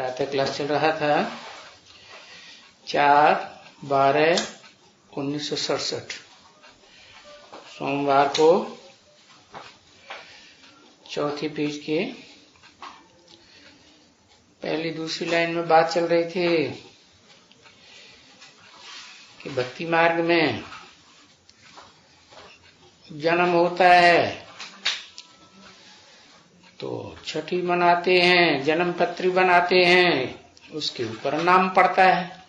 प्रातः क्लास चल रहा था 4/12/1967 सोमवार को चौथी पेज के पहली दूसरी लाइन में बात चल रही थी कि भक्ति मार्ग में जन्म होता है तो छठी बनाते हैं, जन्म पत्री बनाते हैं, उसके ऊपर नाम पड़ता है।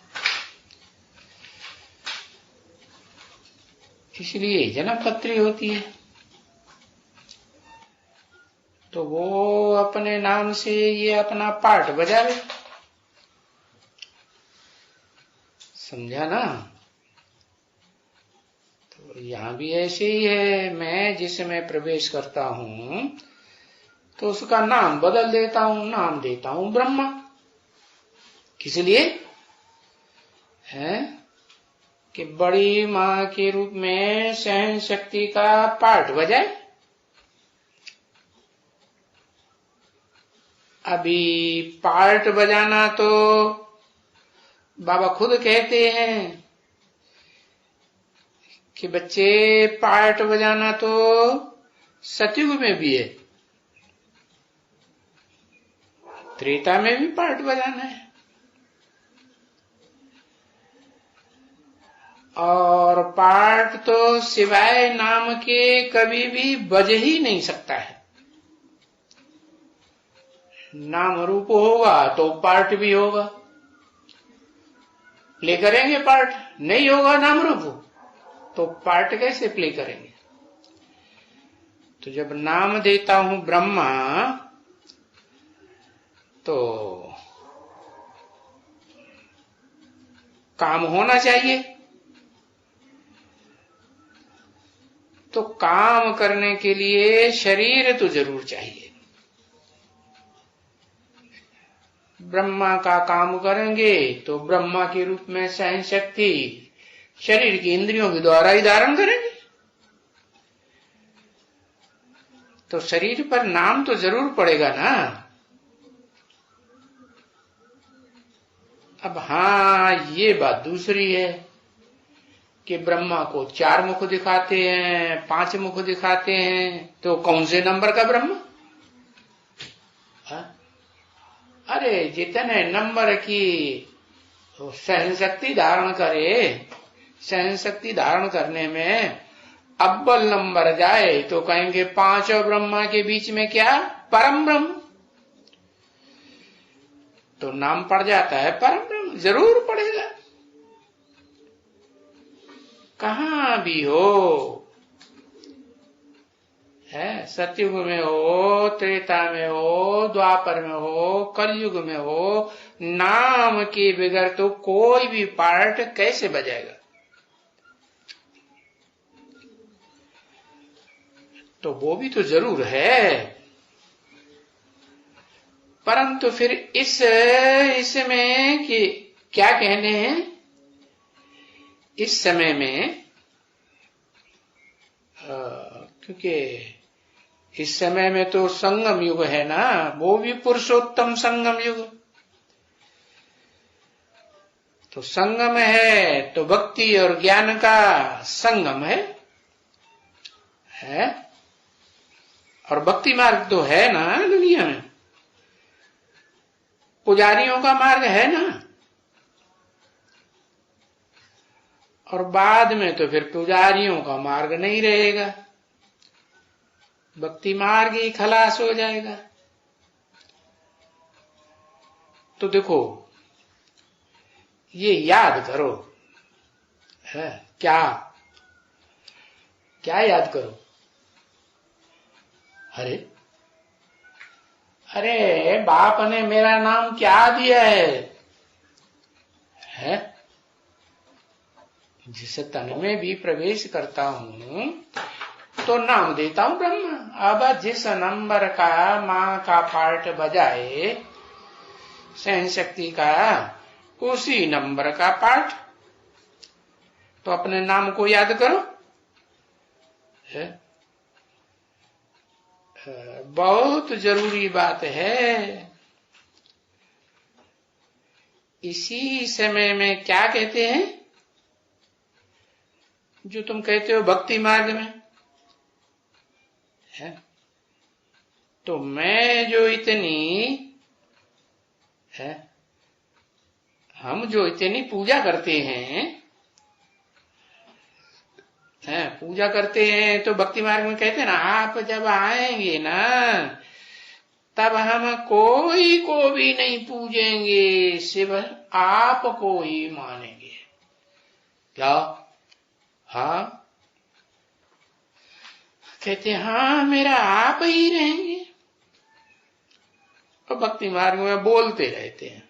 इसलिए जन्म पत्री होती है। तो वो अपने नाम से ये अपना पार्ट बजावे, समझा ना। तो यहां भी ऐसे ही है, मैं जिसमें प्रवेश करता हूं तो उसका नाम बदल देता हूं, नाम देता हूं ब्रह्मा। किस लिए है कि बड़ी मां के रूप में सहन शक्ति का पार्ट बजाए। अभी पार्ट बजाना तो बाबा खुद कहते हैं कि बच्चे पार्ट बजाना तो सतयुग में भी है, त्रेता में भी पार्ट बजाना है, और पार्ट तो सिवाय नाम के कभी भी बज ही नहीं सकता है। नाम रूप होगा तो पार्ट भी होगा, प्ले करेंगे पार्ट, नहीं होगा नाम रूप तो पार्ट कैसे प्ले करेंगे। तो जब नाम देता हूं ब्रह्मा तो काम होना चाहिए। तो काम करने के लिए शरीर तो जरूर चाहिए। ब्रह्मा का काम करेंगे तो ब्रह्मा के रूप में सहन शक्ति शरीर की इंद्रियों के द्वारा ही धारण करेंगे। तो शरीर पर नाम तो जरूर पड़ेगा ना। अब हाँ, ये बात दूसरी है कि ब्रह्मा को 4 मुख दिखाते हैं, 5 मुख दिखाते हैं, तो कौन से नंबर का ब्रह्मा? अरे जितने नंबर की सहन शक्ति धारण करे, सहन शक्ति धारण करने में अव्वल नंबर जाए तो कहेंगे 5 और ब्रह्मा के बीच में क्या? परम ब्रह्म। तो नाम पड़ जाता है परम ब्रह्म, जरूर पड़ेगा। कहां भी हो, है सतयुग में हो, त्रेता में हो, द्वापर में हो, कलयुग में हो, नाम के बगैर तो कोई भी पार्ट कैसे बजाएगा। तो वो भी तो जरूर है, परंतु फिर इसमें कि क्या कहने हैं, इस समय में क्योंकि इस समय में तो संगम युग है ना, वो भी पुरुषोत्तम संगम युग। तो संगम है तो भक्ति और ज्ञान का संगम है और भक्ति मार्ग तो है ना दुनिया में, पुजारियों का मार्ग है ना। और बाद में तो फिर पुजारियों का मार्ग नहीं रहेगा, भक्ति मार्ग ही खलास हो जाएगा। तो देखो, ये याद करो, है क्या क्या याद करो। अरे बाप ने मेरा नाम क्या दिया है? जिस तन में भी प्रवेश करता हूं तो नाम देता हूं ब्रह्मा। अब जिस नंबर का मां का पार्ट बजाए सहन शक्ति का, उसी नंबर का पार्ट, तो अपने नाम को याद करो। बहुत जरूरी बात है। इसी समय में क्या कहते हैं, जो तुम कहते हो भक्ति मार्ग में है, तो मैं जो इतनी है, हम जो इतनी पूजा करते हैं, पूजा करते हैं, तो भक्ति मार्ग में कहते हैं ना, आप जब आएंगे ना तब हम कोई को भी नहीं पूजेंगे, सिर्फ आपको ही मानेंगे। क्या? हाँ, कहते हैं हाँ मेरा आप ही रहेंगे। और भक्ति मार्ग में बोलते रहते हैं,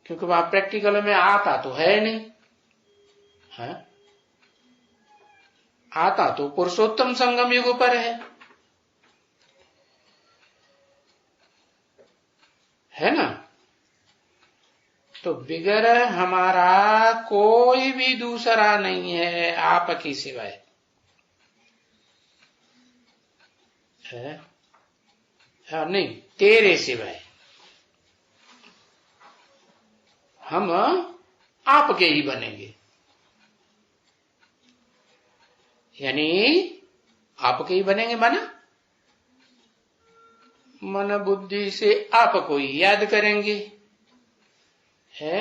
क्योंकि वहां प्रैक्टिकल में आता तो है नहीं, है? आता तो पुरुषोत्तम संगम युग पर है ना। तो बिगर हमारा कोई भी दूसरा नहीं है आपकी सिवाय, है? नहीं, तेरे सिवाय हम आपके ही बनेंगे, यानी आपके ही बनेंगे, माना मन बुद्धि से आपको ही याद करेंगे, है?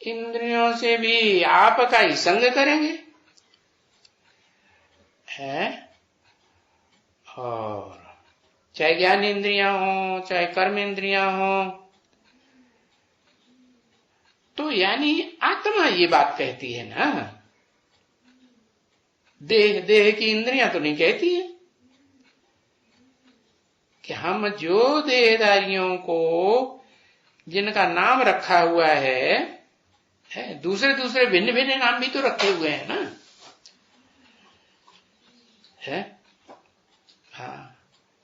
इंद्रियों से भी आपका ही संग करेंगे, है? और चाहे ज्ञान इंद्रियां हो चाहे कर्म इंद्रियां हो, तो यानी आत्मा ये बात कहती है ना, देह की इंद्रियां तो नहीं कहती है कि हम जो देहधारियों को जिनका नाम रखा हुआ है, दूसरे दूसरे भिन्न भिन्न नाम भी तो रखे हुए हैं ना, है? हाँ,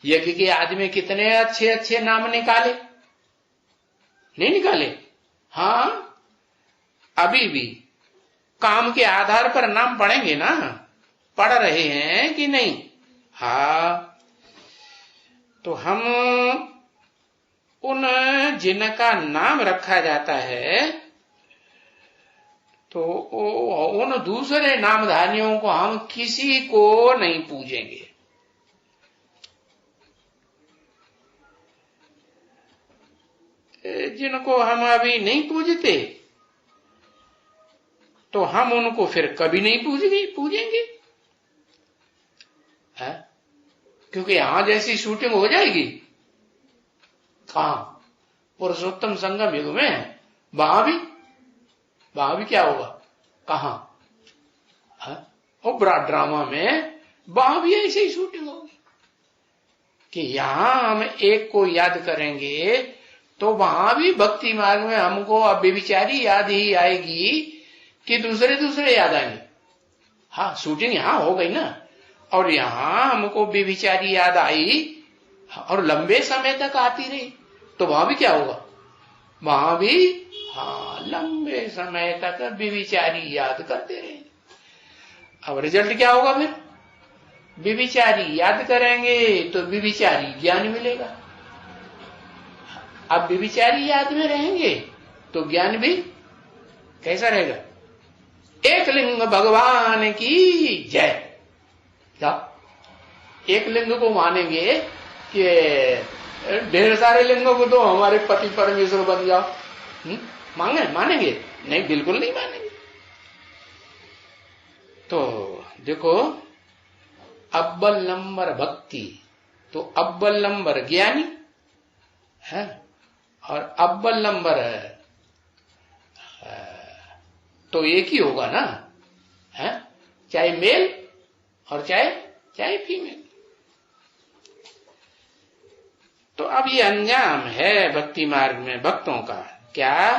यज्ञ के आदमी कितने अच्छे अच्छे नाम निकाले, नहीं निकाले? हाँ, अभी भी काम के आधार पर नाम पढ़ेंगे ना, पढ़ रहे हैं कि नहीं? हाँ, तो हम उन जिनका नाम रखा जाता है, तो उन दूसरे नामधारियों को हम किसी को नहीं पूजेंगे, जिनको हम अभी नहीं पूजते तो हम उनको फिर कभी नहीं पूजेंगे, है? क्योंकि यहां जैसी शूटिंग हो जाएगी कहां? पुरुषोत्तम संगम युग में वहां भी क्या होगा? कहां? और बड़ा ड्रामा में वहां भी ऐसी ही शूटिंग होगी कि यहां हम एक को याद करेंगे तो वहां भी भक्ति मार्ग में हमको अब बेविचारी याद ही आएगी कि दूसरे याद आएंगे। हाँ, शूटिंग यहां हो गई ना, और यहां हमको बेविचारी याद आई और लंबे समय तक आती रही, तो वहां भी क्या होगा? वहां भी हाँ, लंबे समय तक बेविचारी याद करते रहे। अब रिजल्ट क्या होगा फिर? बेविचारी याद करेंगे तो बेविचारी ज्ञान मिलेगा। अब बेविचारी याद में रहेंगे तो ज्ञान भी कैसा रहेगा? एक लिंग भगवान की जय। क्या एक लिंग को मानेंगे कि ढेर सारे लिंगों को तो हमारे पति परमेश्वर बन जाओ, मानेंगे? नहीं, बिल्कुल नहीं मानेंगे। तो देखो, अव्वल नंबर भक्ति, तो अव्वल नंबर ज्ञानी है, और अव्वल नंबर तो एक ही होगा ना, है? चाहे मेल और चाहे फीमेल। तो अब ये अंजाम है भक्ति मार्ग में भक्तों का, क्या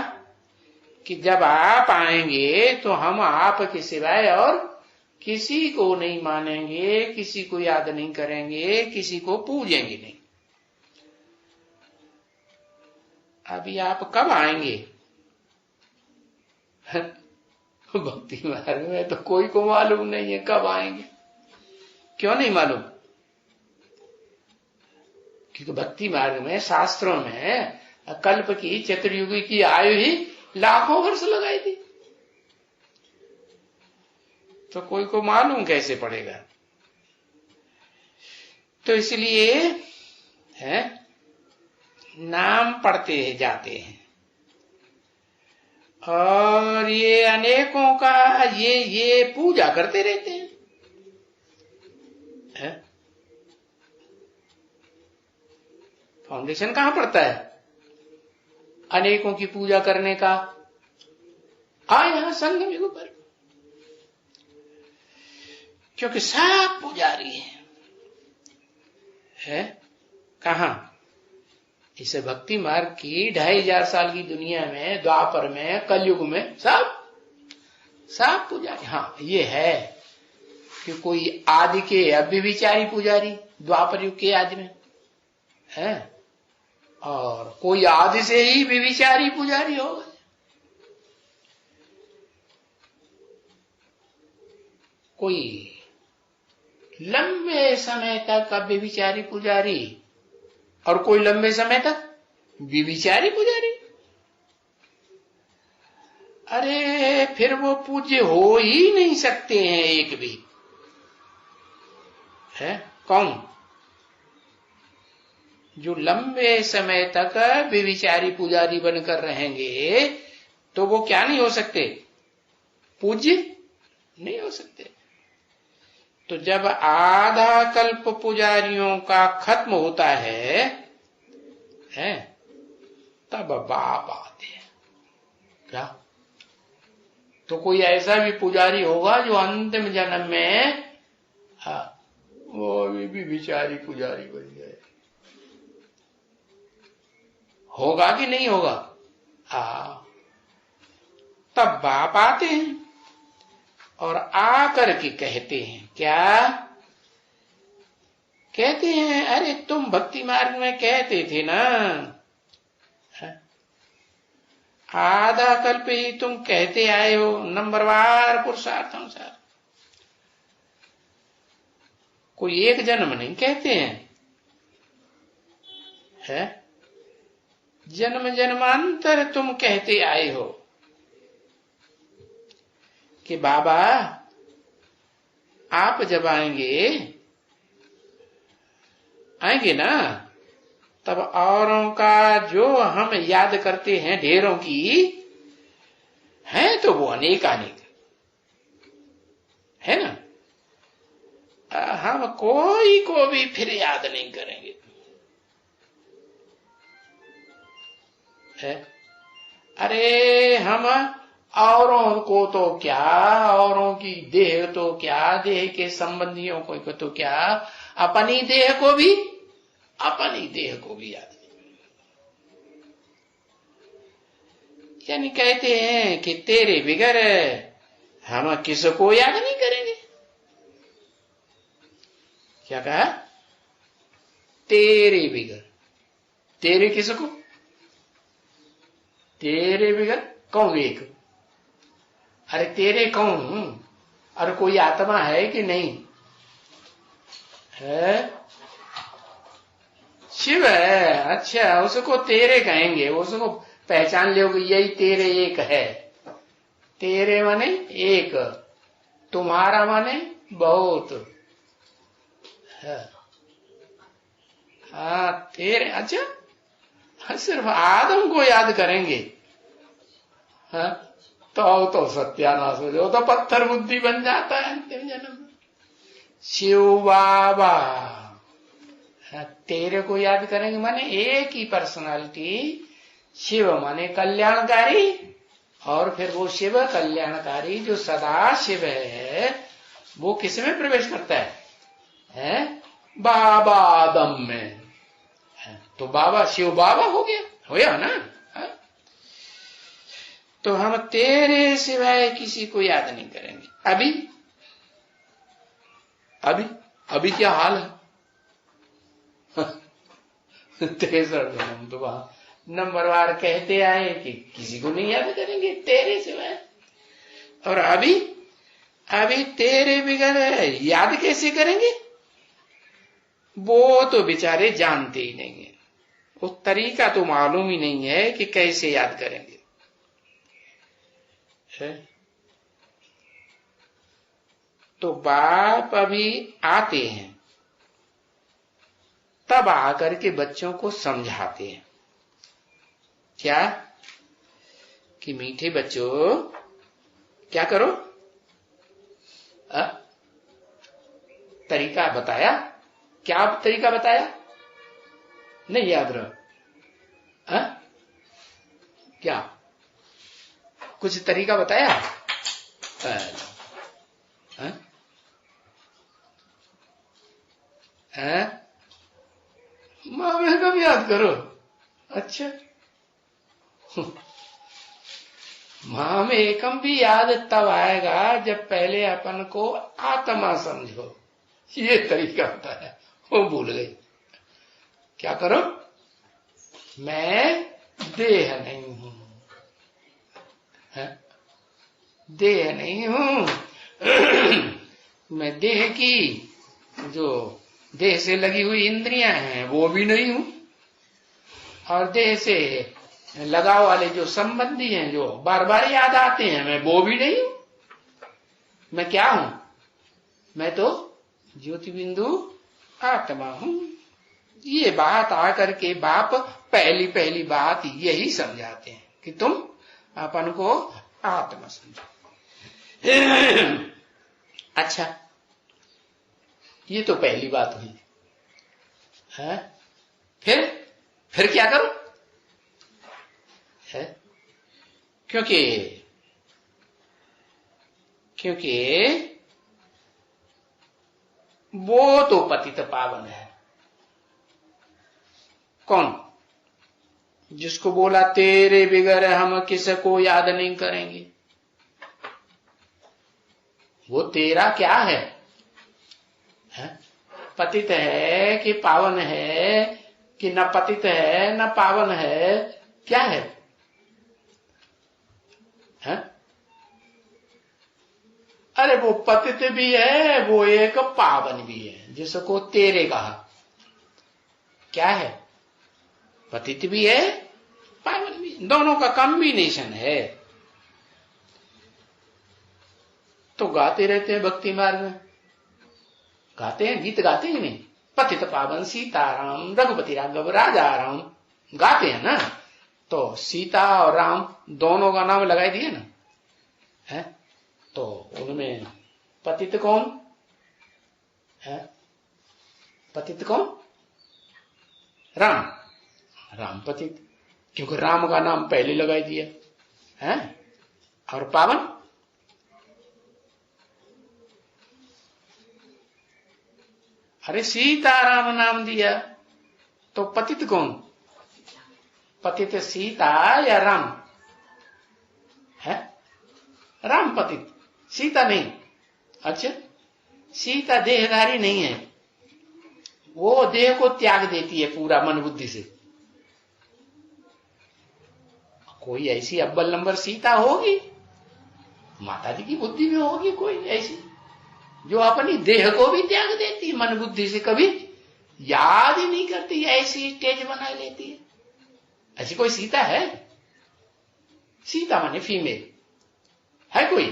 कि जब आप आएंगे तो हम आपके सिवाय और किसी को नहीं मानेंगे, किसी को याद नहीं करेंगे, किसी को पूजेंगे नहीं। अभी आप कब आएंगे? भक्ति मार्ग में तो कोई को मालूम नहीं है कब आएंगे। क्यों नहीं मालूम? क्योंकि भक्ति मार्ग में शास्त्रों में कल्प की चतुर्युगी की आयु ही लाखों वर्ष लगाई थी, तो कोई को मालूम कैसे पड़ेगा। तो इसलिए है नाम पढ़ते जाते हैं, और ये अनेकों का ये पूजा करते रहते हैं, है? फाउंडेशन कहां पड़ता है अनेकों की पूजा करने का? यहां संगम युग पर, क्योंकि सब पुजारी है कहां? इसे भक्ति मार्ग की 2500 साल की दुनिया में, द्वापर में, कलयुग में सब पुजारी। हाँ ये है कि कोई आदि के अव्यभिचारी पुजारी द्वापर युग के आदि में है, और कोई आदि से ही व्यभिचारी पुजारी होगा। कोई लंबे समय तक अव्यभिचारी पुजारी, और कोई लंबे समय तक व्यभिचारी पुजारी। अरे फिर वो पूज्य हो ही नहीं सकते हैं एक भी, है कौन? जो लंबे समय तक व्यभिचारी पुजारी बनकर रहेंगे, तो वो क्या नहीं हो सकते? पूज्य नहीं हो सकते। तो जब आधा कल्प पुजारियों का खत्म होता है तब बाप आते हैं। क्या? तो कोई ऐसा भी पुजारी होगा जो अंतिम जन्म में वो भी बिचारी पुजारी बन गए, होगा कि नहीं होगा? तब बाप आते हैं और आकर के कहते हैं, क्या कहते हैं? अरे तुम भक्ति मार्ग में कहते थे ना, आधा कल्प ही तुम कहते आए हो नंबरवार पुरुषार्थ अनुसार, कोई एक जन्म नहीं कहते हैं, है? जन्म जन्मांतर तुम कहते आए हो कि बाबा आप जब आएंगे ना, तब औरों का जो हम याद करते हैं ढेरों की है, तो वो अनेक है ना, हम कोई को भी फिर याद नहीं करेंगे, है? अरे हम औरों को तो क्या, औरों की देह तो क्या, देह के संबंधियों को तो क्या, अपनी देह को भी याद नहीं। यानी कहते हैं कि तेरे बिगर हम किसको याद नहीं करेंगे। क्या कहा? तेरे बिगर। तेरे किसको? तेरे बिगर कौन एक? अरे तेरे कौन? अरे कोई आत्मा है कि नहीं है? शिव है। अच्छा, उसको तेरे कहेंगे, उसको पहचान लोगे, यही तेरे एक है। तेरे माने एक, तुम्हारा माने बहुत है। हाँ तेरे। अच्छा, सिर्फ आदम को याद करेंगे हाँ, तो सत्यानाश हो जाओ, तो पत्थर बुद्धि बन जाता है अंतिम जन्म में। शिव बाबा तेरे को याद करेंगे माने एक ही पर्सनालिटी, शिव माने कल्याणकारी, और फिर वो शिव कल्याणकारी जो सदा शिव है, वो किस में प्रवेश करता है? बाबा आदम में। तो बाबा शिव बाबा हो गया ना। तो हम तेरे सिवाय किसी को याद नहीं करेंगे। अभी क्या हाल है? तेसर जन्म तो वहां नंबरवार कहते आए कि किसी को नहीं याद करेंगे तेरे सिवाय, और अभी तेरे बिगर याद कैसे करेंगे? वो तो बेचारे जानते ही नहीं है, वो तरीका तो मालूम ही नहीं है कि कैसे याद करेंगे। है? तो बाप अभी आते हैं, तब आकर के बच्चों को समझाते हैं क्या कि मीठे बच्चों क्या करो, तरीका बताया। क्या तरीका बताया? नहीं याद रहा? क्या कुछ तरीका बताया? माँ में कब याद करो? अच्छा, माँ में एकम भी याद तब आएगा जब पहले अपन को आत्मा समझो। ये तरीका होता है, वो भूल गई। क्या करो? मैं देह नहीं हूं, देह नहीं हूं। मैं देह की जो देह से लगी हुई इंद्रियां हैं वो भी नहीं हूं, और देह से लगाव वाले जो संबंधी हैं जो बार बार याद आते हैं मैं वो भी नहीं हूं। मैं क्या हूं? मैं तो ज्योति बिंदु आत्मा हूं। ये बात आकर के बाप पहली पहली बात यही समझाते हैं कि तुम अपन को आत्मा समझो। अच्छा, ये तो पहली बात हुई है। फिर क्या करो? है? क्योंकि वो तो पतित पावन है। कौन? जिसको बोला तेरे बिगर हम किसको याद नहीं करेंगे। वो तेरा क्या है? पतित है कि पावन है कि न पतित है न पावन है? क्या है? अरे वो पतित भी है, वो एक पावन भी है, जिसको तेरे कहा। क्या है? पतित भी है, पावन भी, दोनों का कॉम्बिनेशन है। तो गाते रहते हैं भक्ति मार्ग में, गाते हैं, गीत गाते हैं नहीं? पतित पावन सीताराम रघुपति राघव राजा राम गाते हैं ना। तो सीता और राम दोनों का नाम लगाई दिए ना है। तो उनमें पतित कौन है? पतित कौन? राम। राम पतित, क्योंकि राम का नाम पहले लगाई दिया है। और पावन? अरे सीताराम नाम दिया, तो पतित कौन? पतित सीता या राम है? राम पतित, सीता नहीं। अच्छा, सीता देहधारी नहीं है, वो देह को त्याग देती है पूरा मन बुद्धि से। कोई ऐसी अव्वल नंबर सीता होगी, माता जी की बुद्धि में होगी कोई ऐसी, जो अपनी देह को भी त्याग देती है, मन बुद्धि से कभी याद ही नहीं करती, ऐसी स्टेज बना लेती है। ऐसी कोई सीता है? सीता माने फीमेल है कोई?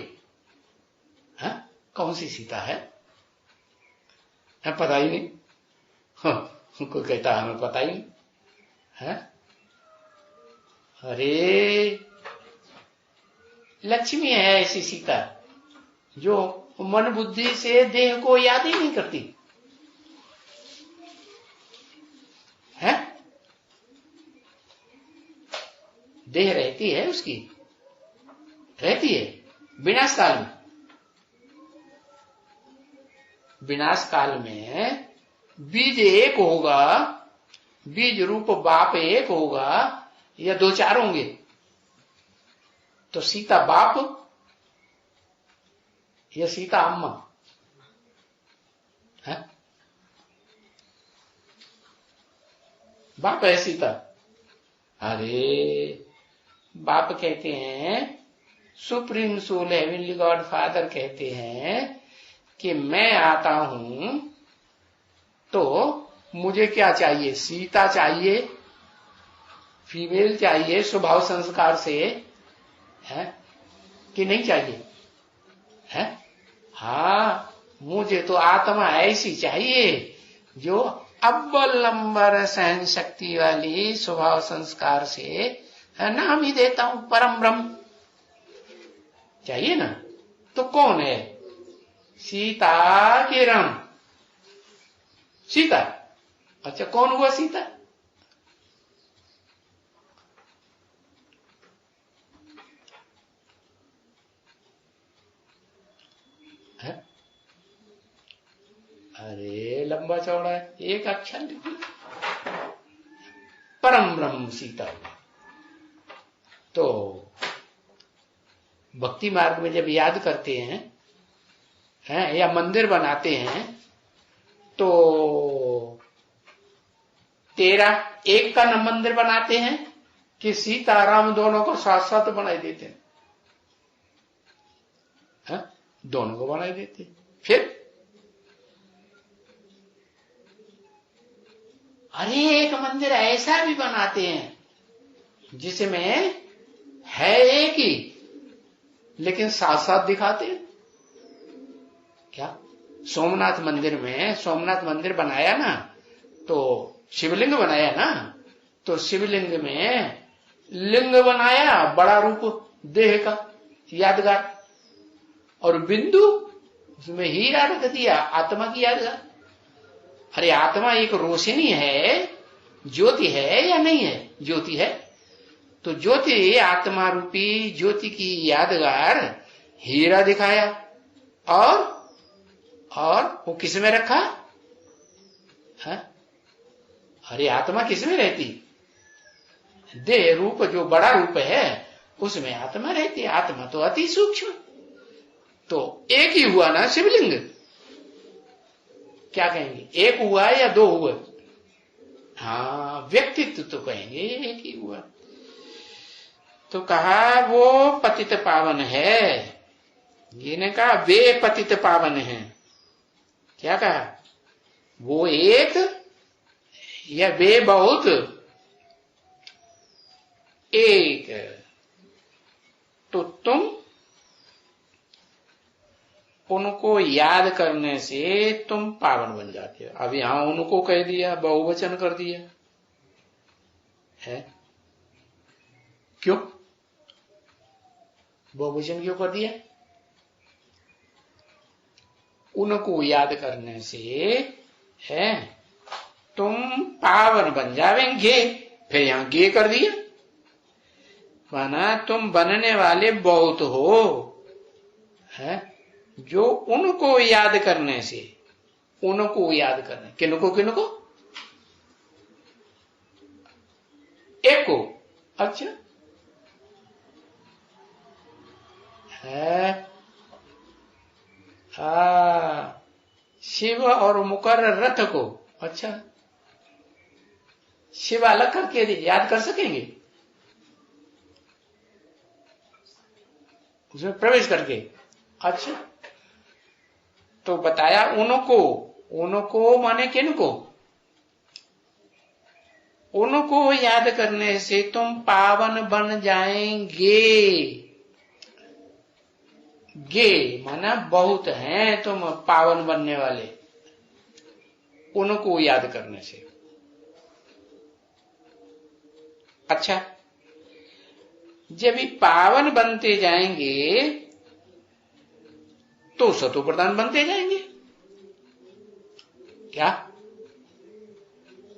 है? कौन सी सीता है? पता ही नहीं। कोई कहता है हमें पता ही नहीं है। अरे लक्ष्मी है ऐसी सीता जो मन बुद्धि से देह को याद ही नहीं करती है। देह रहती है उसकी, रहती है विनाश काल में। विनाश काल में बीज एक होगा, बीज रूप बाप एक होगा या दो चार होंगे? तो सीता बाप या सीता अम्मा है? बाप है सीता। अरे बाप कहते हैं, supreme soul heavenly God father कहते हैं कि मैं आता हूं तो मुझे क्या चाहिए? सीता चाहिए फीमेल चाहिए स्वभाव संस्कार से, है कि नहीं चाहिए? है? हाँ, मुझे तो आत्मा ऐसी चाहिए जो अव्वल नंबर सहन शक्ति वाली स्वभाव संस्कार से नाम ही देता हूं परम ब्रह्म चाहिए ना। तो कौन है? सीता के राम? सीता। अच्छा, कौन हुआ सीता? है? अरे लंबा चौड़ा है, एक अक्षर लिखिए, परम ब्रह्म सीता। तो भक्ति मार्ग में जब याद करते हैं या मंदिर बनाते हैं तो तेरा एक का न मंदिर बनाते हैं कि सीता राम दोनों को साथ साथ बनाई देते हैं? दोनों को बनाई देते हैं। फिर अरे एक मंदिर ऐसा भी बनाते हैं जिसमें है एक ही लेकिन साथ साथ दिखाते हैं। क्या? सोमनाथ मंदिर बनाया ना, तो शिवलिंग बनाया ना, तो शिवलिंग में लिंग बनाया बड़ा रूप देह का यादगार, और बिंदु उसमें हीरा रख दिया आत्मा की यादगार। अरे आत्मा एक रोशनी है, ज्योति है या नहीं है? ज्योति है। तो ज्योति, आत्मा रूपी ज्योति की यादगार हीरा दिखाया, और वो किस में रखा है? अरे आत्मा किस में रहती? देह रूप जो बड़ा रूप है उसमें आत्मा रहती है। आत्मा तो अति सूक्ष्म। तो एक ही हुआ ना शिवलिंग? क्या कहेंगे, एक हुआ या दो हुए? हाँ, व्यक्तित्व तो कहेंगे एक ही हुआ। तो कहा वो पतित पावन है, ये ने कहा वे पतित पावन है। क्या कहा? वो एक या वे बहुत? एक। तो तुम उनको याद करने से तुम पावन बन जाते हो। अब यहां उनको कह दिया, बहुवचन कर दिया है। क्यों बहुवचन क्यों कर दिया? उनको याद करने से है तुम पावन बन जावेंगे। फिर यहां गे कर दिया, माना तुम बनने वाले बहुत हो, है जो उनको याद करने से, उनको याद करने, किनको किनको? एक को। अच्छा है, शिव और मुकर्रर रथ को। अच्छा, शिव अलग करके याद कर सकेंगे उसमें प्रवेश करके? अच्छा, तो बताया उनको माने किनको? उनको याद करने से तुम पावन बन जाएंगे। गे माना बहुत हैं तुम पावन बनने वाले, उनको याद करने से। अच्छा, जब भी पावन बनते जाएंगे तो सत्व प्रधान बनते जाएंगे। क्या?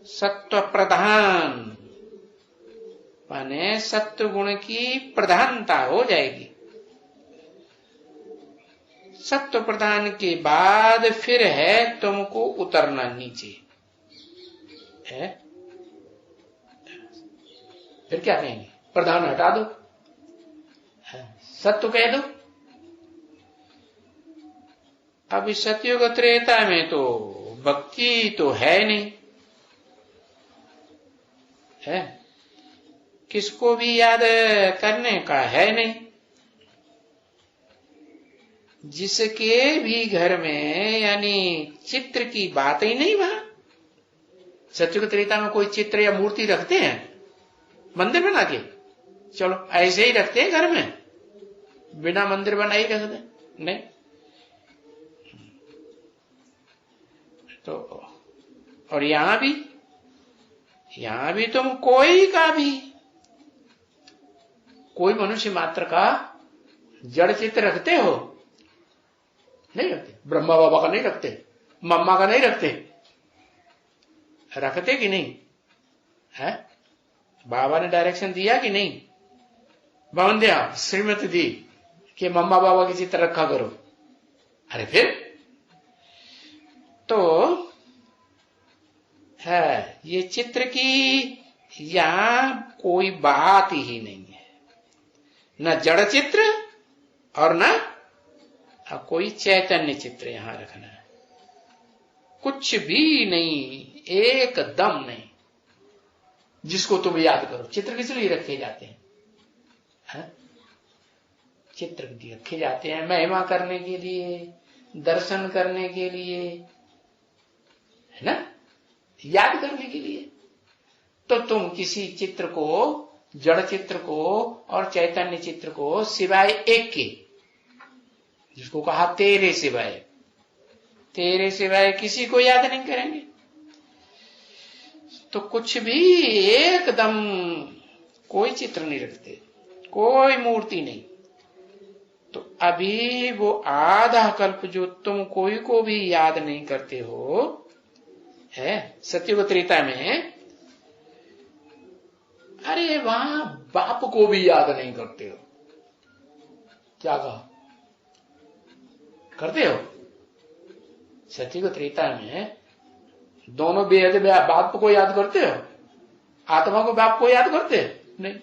सत्व प्रधान माने सत्व गुण की प्रधानता हो जाएगी। सत्व प्रधान के बाद फिर है तुमको उतरना नीचे है। फिर क्या कहेंगे? प्रधान हटा दो, सत्व कह दो। अब इस सतयुग त्रेता में तो भक्ति तो है नहीं, है किसको भी याद करने का है नहीं। जिसके भी घर में यानी चित्र की बात ही नहीं। वहां सतयुग त्रेता में कोई चित्र या मूर्ति रखते हैं? मंदिर बना के चलो ऐसे ही रखते हैं घर में, बिना मंदिर बनाए रख दे, नहीं। तो और यहां भी तुम कोई मनुष्य मात्र का जड़ चित्र रखते हो? नहीं रखते। ब्रह्मा बाबा का नहीं रखते, मम्मा का नहीं रखते, रखते कि नहीं है? बाबा ने डायरेक्शन दिया कि नहीं? बावंदिया श्रीमती दी कि मम्मा बाबा की चित्र रखा करो। अरे फिर तो है ये चित्र की यहां कोई बात ही नहीं है, न जड़ चित्र और न कोई चैतन्य चित्र यहां रखना है, कुछ भी नहीं, एकदम नहीं। जिसको तुम याद करो। चित्र किस लिए रखे जाते हैं? चित्र रखे जाते हैं महिमा करने के लिए, दर्शन करने के लिए, है ना, याद करने के लिए। तो तुम किसी चित्र को, जड़ चित्र को और चैतन्य चित्र को सिवाय एक के, जिसको कहा तेरे सिवाय किसी को याद नहीं करेंगे। तो कुछ भी एकदम कोई चित्र नहीं रखते, कोई मूर्ति नहीं। तो अभी वो आधा कल्प जो तुम कोई को भी याद नहीं करते हो, है सत्युग त्रेता में, अरे वहां बाप को भी याद नहीं करते हो। क्या कहा? करते हो? सत्युग त्रेता में दोनों बेहद बाप को याद करते हो? आत्मा को बाप को याद करते नहीं,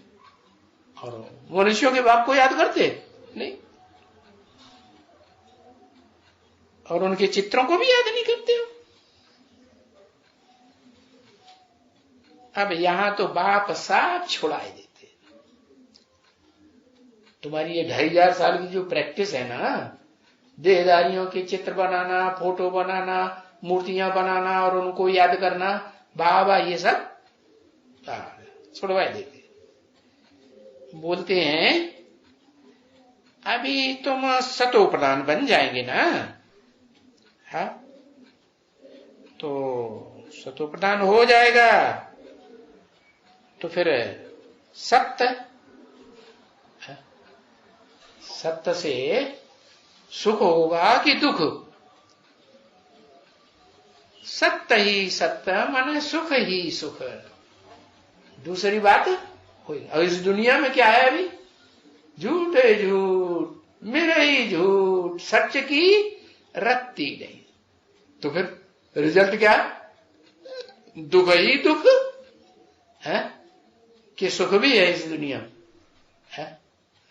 और मनुष्यों के बाप को याद करते नहीं, और उनके चित्रों को भी याद नहीं करते हो। अब यहां तो बाप साफ छुड़ाए देते। तुम्हारी ये 2500 साल की जो प्रैक्टिस है ना, देहधारियों के चित्र बनाना, फोटो बनाना, मूर्तियां बनाना और उनको याद करना, बाबा ये सब छुड़वाए देते। बोलते हैं अभी तुम सतो प्रधान बन जाएंगे ना, हा? तो सतो प्रधान हो जाएगा तो फिर सत्य से सुख होगा कि दुख? सत्य ही सत्य माने सुख ही सुख, दूसरी बात होगी। और इस दुनिया में क्या है अभी? झूठ है झूठ, मेरा ही झूठ, सच की रत्ती नहीं। तो फिर रिजल्ट क्या? दुख ही दुख है कि सुख भी है इस दुनिया में, है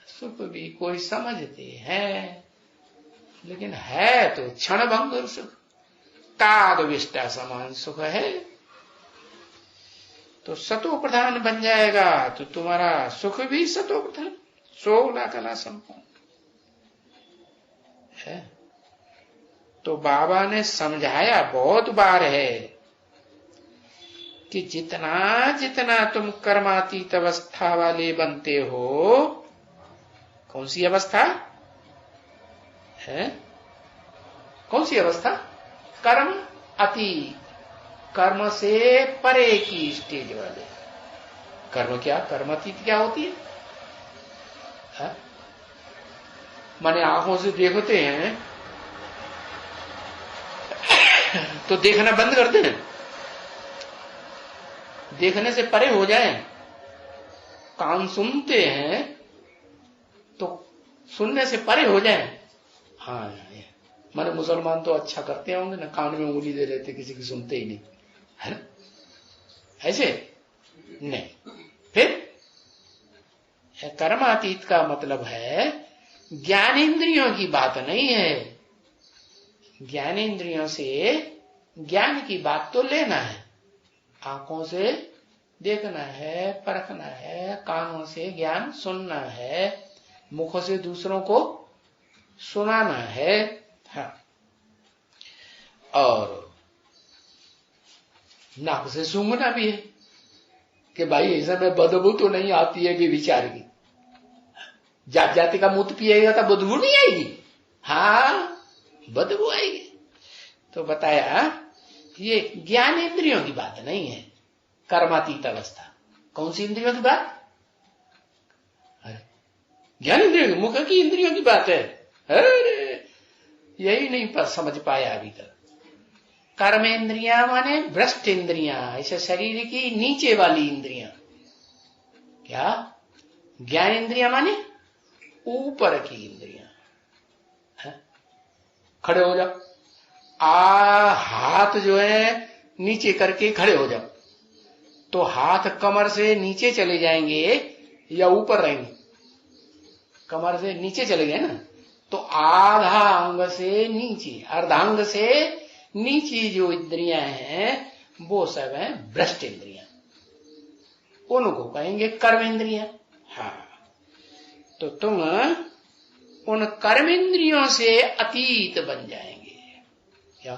सुख भी कोई समझते हैं, लेकिन है तो क्षण भंगुर सुख, ताद विष्टा समान सुख है। तो सतो प्रधान बन जाएगा तो तुम्हारा सुख भी सतो प्रधान, 16 कला संपन्न है। तो बाबा ने समझाया बहुत बार है कि जितना जितना तुम कर्मातीत अवस्था वाले बनते हो, कौन सी अवस्था है? कौन सी अवस्था? कर्म अतीत, कर्म से परे की स्टेज वाले। कर्म क्या, कर्मातीत क्या होती है? माने आंखों से देखते हैं तो देखना बंद करते हैं, देखने से परे हो जाए। कान सुनते हैं तो सुनने से परे हो जाए। हाँ, माने मुसलमान तो अच्छा करते होंगे ना, कान में उंगली दे देते, किसी की सुनते ही नहीं, है ना? ऐसे नहीं। फिर कर्मातीत का मतलब है ज्ञानेंद्रियों की बात नहीं है। ज्ञानेंद्रियों से ज्ञान की बात तो लेना है, आंखों से देखना है, परखना है, कानों से ज्ञान सुनना है, मुखों से दूसरों को सुनाना है, हाँ, और नाक से सूंघना भी है, कि भाई ऐसा में बदबू तो नहीं आती है भी विचार की। जात जाति का मूत्र पिएगा तो बदबू नहीं आएगी? हाँ, बदबू आएगी। तो बताया ये ज्ञान इंद्रियों की बात नहीं है, कर्मातीत अवस्था। कौन सी इंद्रियों की बात? अरे ज्ञान इंद्रियों की, मुख की इंद्रियों की बात है। अरे यही नहीं समझ पाया अभी तक। कर्मेंद्रियां माने भ्रष्ट इंद्रियां, ऐसे शरीर की नीचे वाली इंद्रियां। क्या? ज्ञान इंद्रियां माने ऊपर की इंद्रियां। खड़े हो जाओ, हाथ जो है नीचे करके खड़े हो जाओ, तो हाथ कमर से नीचे चले जाएंगे या ऊपर रहेंगे? कमर से नीचे चले गए ना, तो आधा अंग से नीचे, अर्धांग से नीचे जो इंद्रियां हैं वो सब है भ्रष्ट इंद्रियां, उनको कहेंगे कर्मेंद्रियां। हाँ, तो तुम उन कर्मेंद्रियों से अतीत बन जाएंगे। क्या?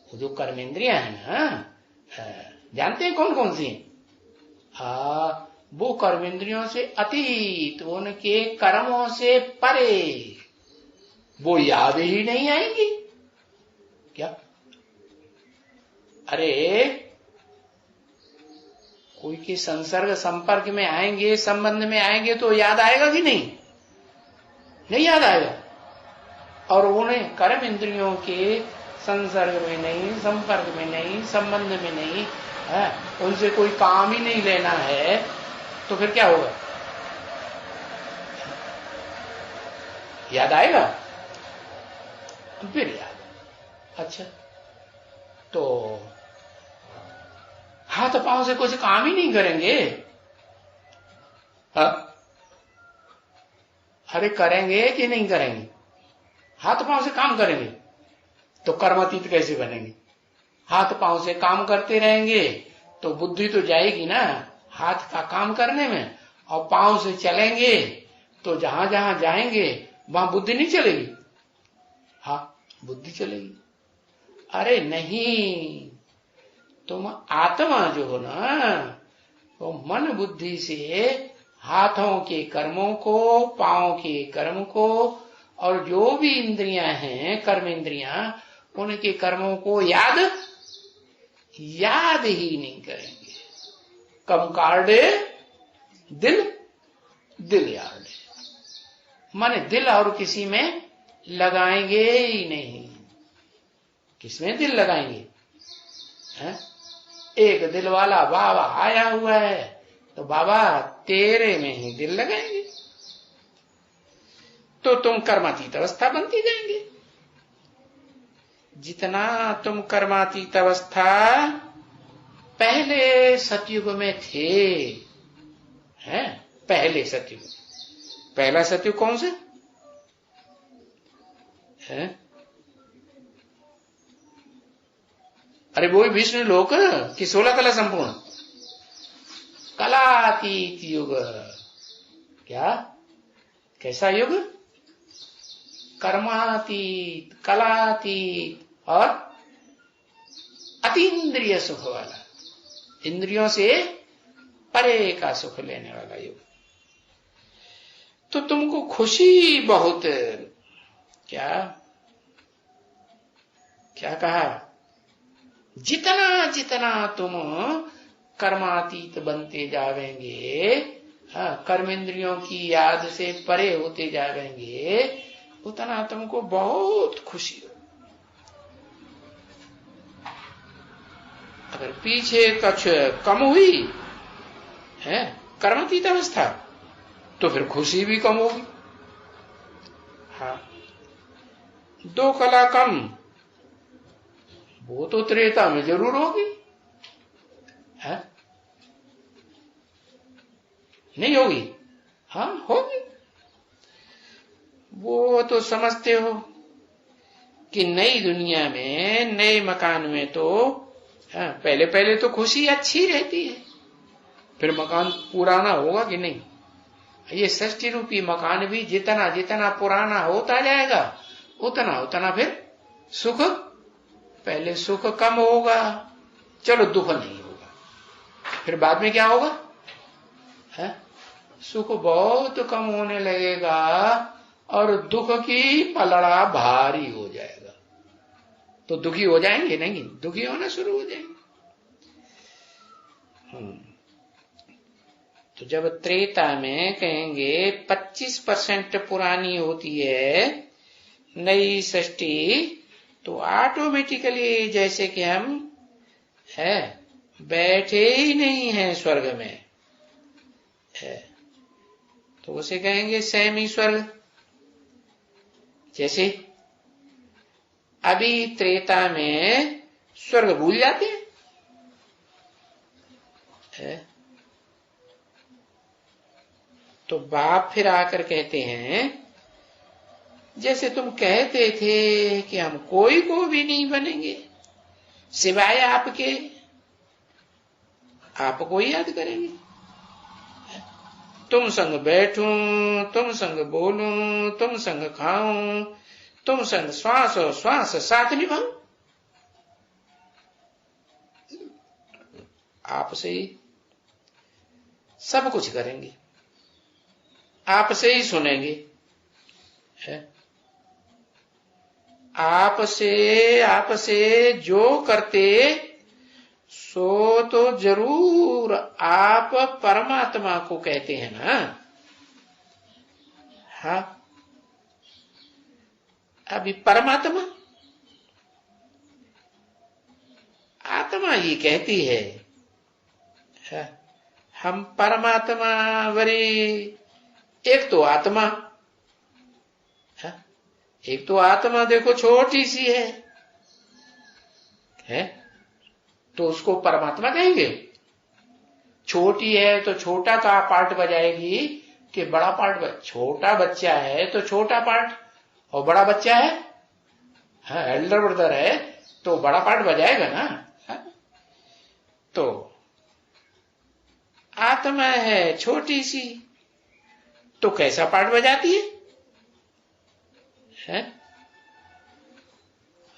वो जो कर्मेंद्रियां है ना, जानते हैं कौन कौन सी? वो कर्मेंद्रियों से अतीत, उनके कर्मों से परे, वो याद ही नहीं आएंगी। क्या? अरे कोई के संसर्ग संपर्क में आएंगे, संबंध में आएंगे तो याद आएगा कि नहीं? नहीं याद आएगा। और उन्हें कर्म इंद्रियों के संसर्ग में नहीं, संपर्क में नहीं, संबंध में नहीं है, उनसे कोई काम ही नहीं लेना है, तो फिर क्या होगा? याद आएगा? फिर याद। अच्छा, तो हाथ पांव से कुछ काम ही नहीं करेंगे? अरे करेंगे कि नहीं करेंगे? हाथ पांव से काम करेंगे तो कर्मातीत कैसे बनेंगे? हाथ पांव से काम करते रहेंगे तो बुद्धि तो जाएगी ना हाथ का काम करने में, और पांव से चलेंगे तो जहां जहां जाएंगे वहां बुद्धि नहीं चलेगी? हाँ, बुद्धि चलेगी। अरे नहीं, तुम आत्मा जो हो ना, वो मन बुद्धि से हाथों के कर्मों को, पांव के कर्म को, और जो भी इंद्रियां हैं कर्म इंद्रियां, उनके कर्मों को याद ही नहीं करेंगे। कम कार्डे दिल, दिल यार्डे, माने दिल और किसी में लगाएंगे ही नहीं। किसमें दिल लगाएंगे? है? एक दिल वाला बाबा आया हुआ है तो बाबा तेरे में ही दिल लगाएंगे, तो तुम कर्मातीत अवस्था बनती जाएंगे। जितना तुम कर्मातीत अवस्था पहले सतयुग में थे, हैं? पहले सतयुग, पहला सतयुग कौन से है? अरे वो विष्णु लोक कि 16 कला संपूर्ण? कलातीत युग। क्या? कैसा युग? कर्मातीत, कलातीत और अतीन्द्रिय सुख वाला, इंद्रियों से परे का सुख लेने वाला युग। तो तुमको खुशी बहुत, क्या क्या कहा? जितना जितना तुम कर्मातीत बनते जावेंगे, कर्मेंद्रियों की याद से परे होते जावेंगे, उतना तुमको बहुत खुशी हो। अगर पीछे कुछ कम हुई है कर्मातीत अवस्था, तो फिर खुशी भी कम होगी। हाँ, 2 कला कम, वो तो त्रेता में जरूर होगी, है? नहीं होगी? हाँ होगी। वो तो समझते हो कि नई दुनिया में, नए मकान में तो पहले पहले तो खुशी अच्छी रहती है, फिर मकान पुराना होगा कि नहीं? ये सृष्टि रूपी मकान भी जितना जितना पुराना होता जाएगा उतना उतना फिर सुख, पहले सुख कम होगा, चलो दुख नहीं होगा, फिर बाद में क्या होगा? है? सुख बहुत कम होने लगेगा और दुख की पलड़ा भारी हो जाएगा। तो दुखी हो जाएंगे नहीं, दुखी होना शुरू हो जाएंगे। तो जब त्रेता में कहेंगे 25% पुरानी होती है नई सृष्टि, तो ऑटोमेटिकली जैसे कि हम है बैठे ही नहीं है स्वर्ग में है, तो उसे कहेंगे सेमी स्वर्ग। जैसे अभी त्रेता में स्वर्ग भूल जाते हैं है? तो बाप फिर आकर कहते हैं जैसे तुम कहते थे कि हम कोई को भी नहीं बनेंगे सिवाय आपके, आपको ही याद करेंगे। तुम संग बैठूं, तुम संग बोलूं, तुम संग खाऊं, तुम संग श्वास और श्वास साथ निभाऊं, आपसे ही सब कुछ करेंगे, आपसे ही सुनेंगे है? आपसे जो करते सो तो जरूर आप परमात्मा को कहते हैं ना। हाँ, अभी परमात्मा आत्मा ही कहती है, हम परमात्मा वरी एक तो आत्मा है, एक तो आत्मा देखो छोटी सी है तो उसको परमात्मा कहेंगे। छोटी है तो छोटा का पार्ट बजाएगी कि बड़ा पार्ट? छोटा बच्चा है तो छोटा पार्ट, और बड़ा बच्चा है हाँ एल्डर ब्रदर है तो बड़ा पार्ट बजाएगा ना। तो आत्मा है छोटी सी तो कैसा पार्ट बजाती है?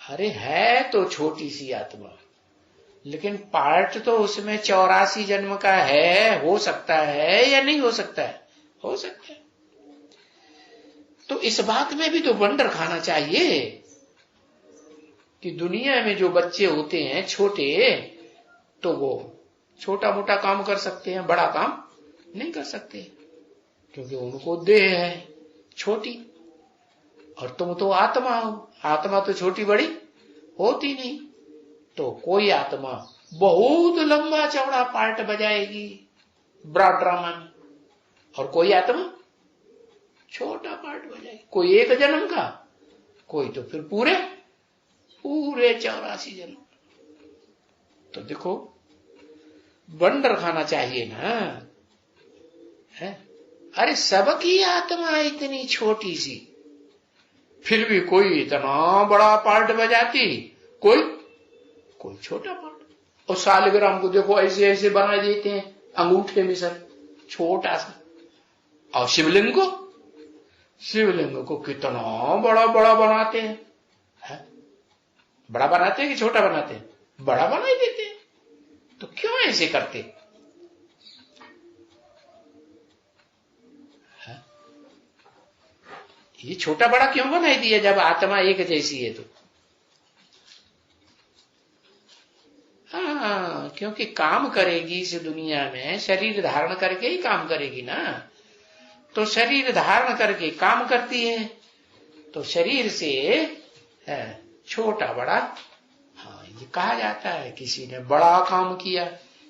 अरे है तो छोटी सी आत्मा, लेकिन पार्ट तो उसमें 84 जन्म का है, हो सकता है या नहीं हो सकता है? हो सकता है। तो इस बात में भी तो वंडर खाना चाहिए कि दुनिया में जो बच्चे होते हैं छोटे, तो वो छोटा मोटा काम कर सकते हैं, बड़ा काम नहीं कर सकते, क्योंकि उनको देह है छोटी, और तुम तो आत्मा हो, आत्मा तो छोटी बड़ी होती नहीं। तो कोई आत्मा बहुत लंबा चौड़ा पार्ट बजाएगी ब्रॉड ड्रामा में, और कोई आत्मा छोटा पार्ट बजाएगी, कोई एक जन्म का, कोई तो फिर पूरे 84 जन्म। तो देखो वंडर खाना चाहिए ना है? अरे सबकी आत्मा इतनी छोटी सी, फिर भी कोई इतना बड़ा पार्ट बजाती, कोई छोटा पार्ट। और सालिग्राम को देखो ऐसे ऐसे बना देते हैं अंगूठे में सर छोटा सा, और शिवलिंग को कितना बड़ा बड़ा बनाते हैं है? बड़ा बनाते हैं कि छोटा बनाते हैं? बड़ा बना ही देते हैं। तो क्यों ऐसे करते है? ये छोटा बड़ा क्यों बनाई दिया जब आत्मा एक जैसी है? तो हाँ, क्योंकि काम करेगी इस दुनिया में, शरीर धारण करके ही काम करेगी ना। तो शरीर धारण करके काम करती है, तो शरीर से छोटा बड़ा हाँ ये कहा जाता है। किसी ने बड़ा काम किया,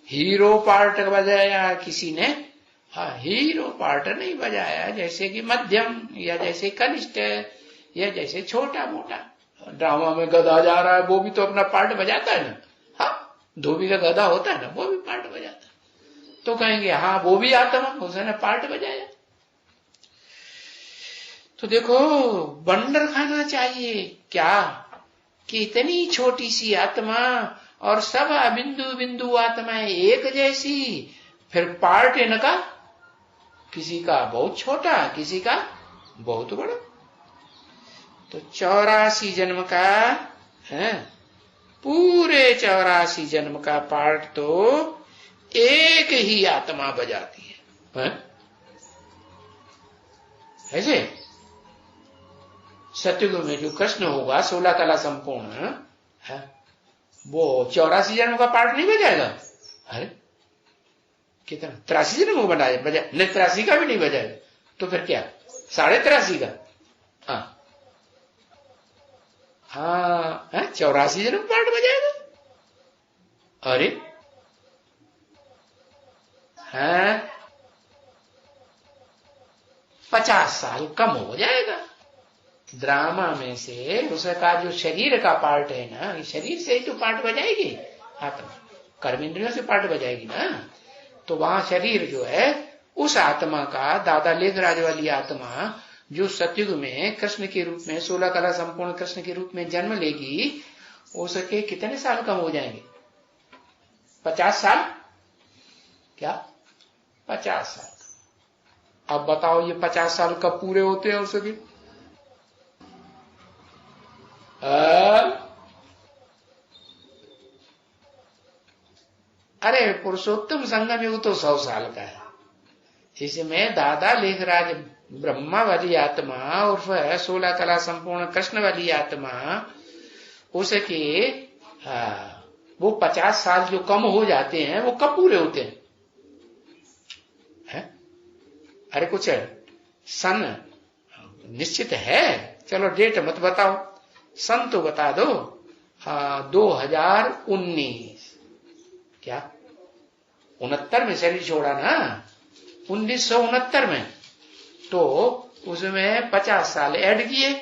हीरो पार्ट बजाया, किसी ने हाँ हीरो पार्ट नहीं बजाया, जैसे कि मध्यम या जैसे कनिष्ठ या जैसे छोटा मोटा। ड्रामा में गधा जा रहा है, वो भी तो अपना पार्ट बजाता है ना। हाँ, धोबी का गधा होता है ना, वो भी पार्ट बजाता है। तो कहेंगे हाँ वो भी आत्मा, उसने पार्ट बजाया। तो देखो बंडर खाना चाहिए क्या कि इतनी छोटी सी आत्मा और सब बिंदु बिंदु आत्माएं एक जैसी, फिर पार्ट इनका किसी का बहुत छोटा, किसी का बहुत बड़ा। तो 84 जन्म का है, पूरे 84 जन्म का पार्ट तो एक ही आत्मा बजाती है, ऐसे सतयुग में जो कृष्ण होगा 16 कला संपूर्ण है, वो 84 जन्म का पार्ट नहीं बजाएगा। अरे कितना 83 जन्म को बजा, नहीं 83 का भी नहीं बजाएगा, तो फिर क्या 83.5 का? हाँ 84 जन्म पार्ट बजाएगा। अरे हैं 50 साल कम हो जाएगा। ड्रामा में से उसका जो शरीर का पार्ट है ना, शरीर से ही तो पार्ट बजाएगी आत्मा, कर्म इंद्रियों से पार्ट बजाएगी ना। तो वहां शरीर जो है उस आत्मा का, दादा लेखराज वाली आत्मा जो सतयुग में कृष्ण के रूप में 16 कला संपूर्ण कृष्ण के रूप में जन्म लेगी, उसके कितने साल कम हो जाएंगे? 50 साल। क्या 50 साल? अब बताओ ये 50 साल कब पूरे होते हैं उसके? अरे पुरुषोत्तम संगम युग तो 100 साल का है। इसमें दादा लेखराज ब्रह्मा वाली आत्मा उर्फ 16 कला संपूर्ण कृष्ण वाली आत्मा, उसके वो 50 साल जो कम हो जाते हैं वो कब पूरे होते हैं? अरे कुछ सन निश्चित है? चलो डेट मत बताओ, सन तो बता दो। 2019। क्या 69 में शरीर छोड़ा ना, 1969 में, तो उसमें 50 साल ऐड किए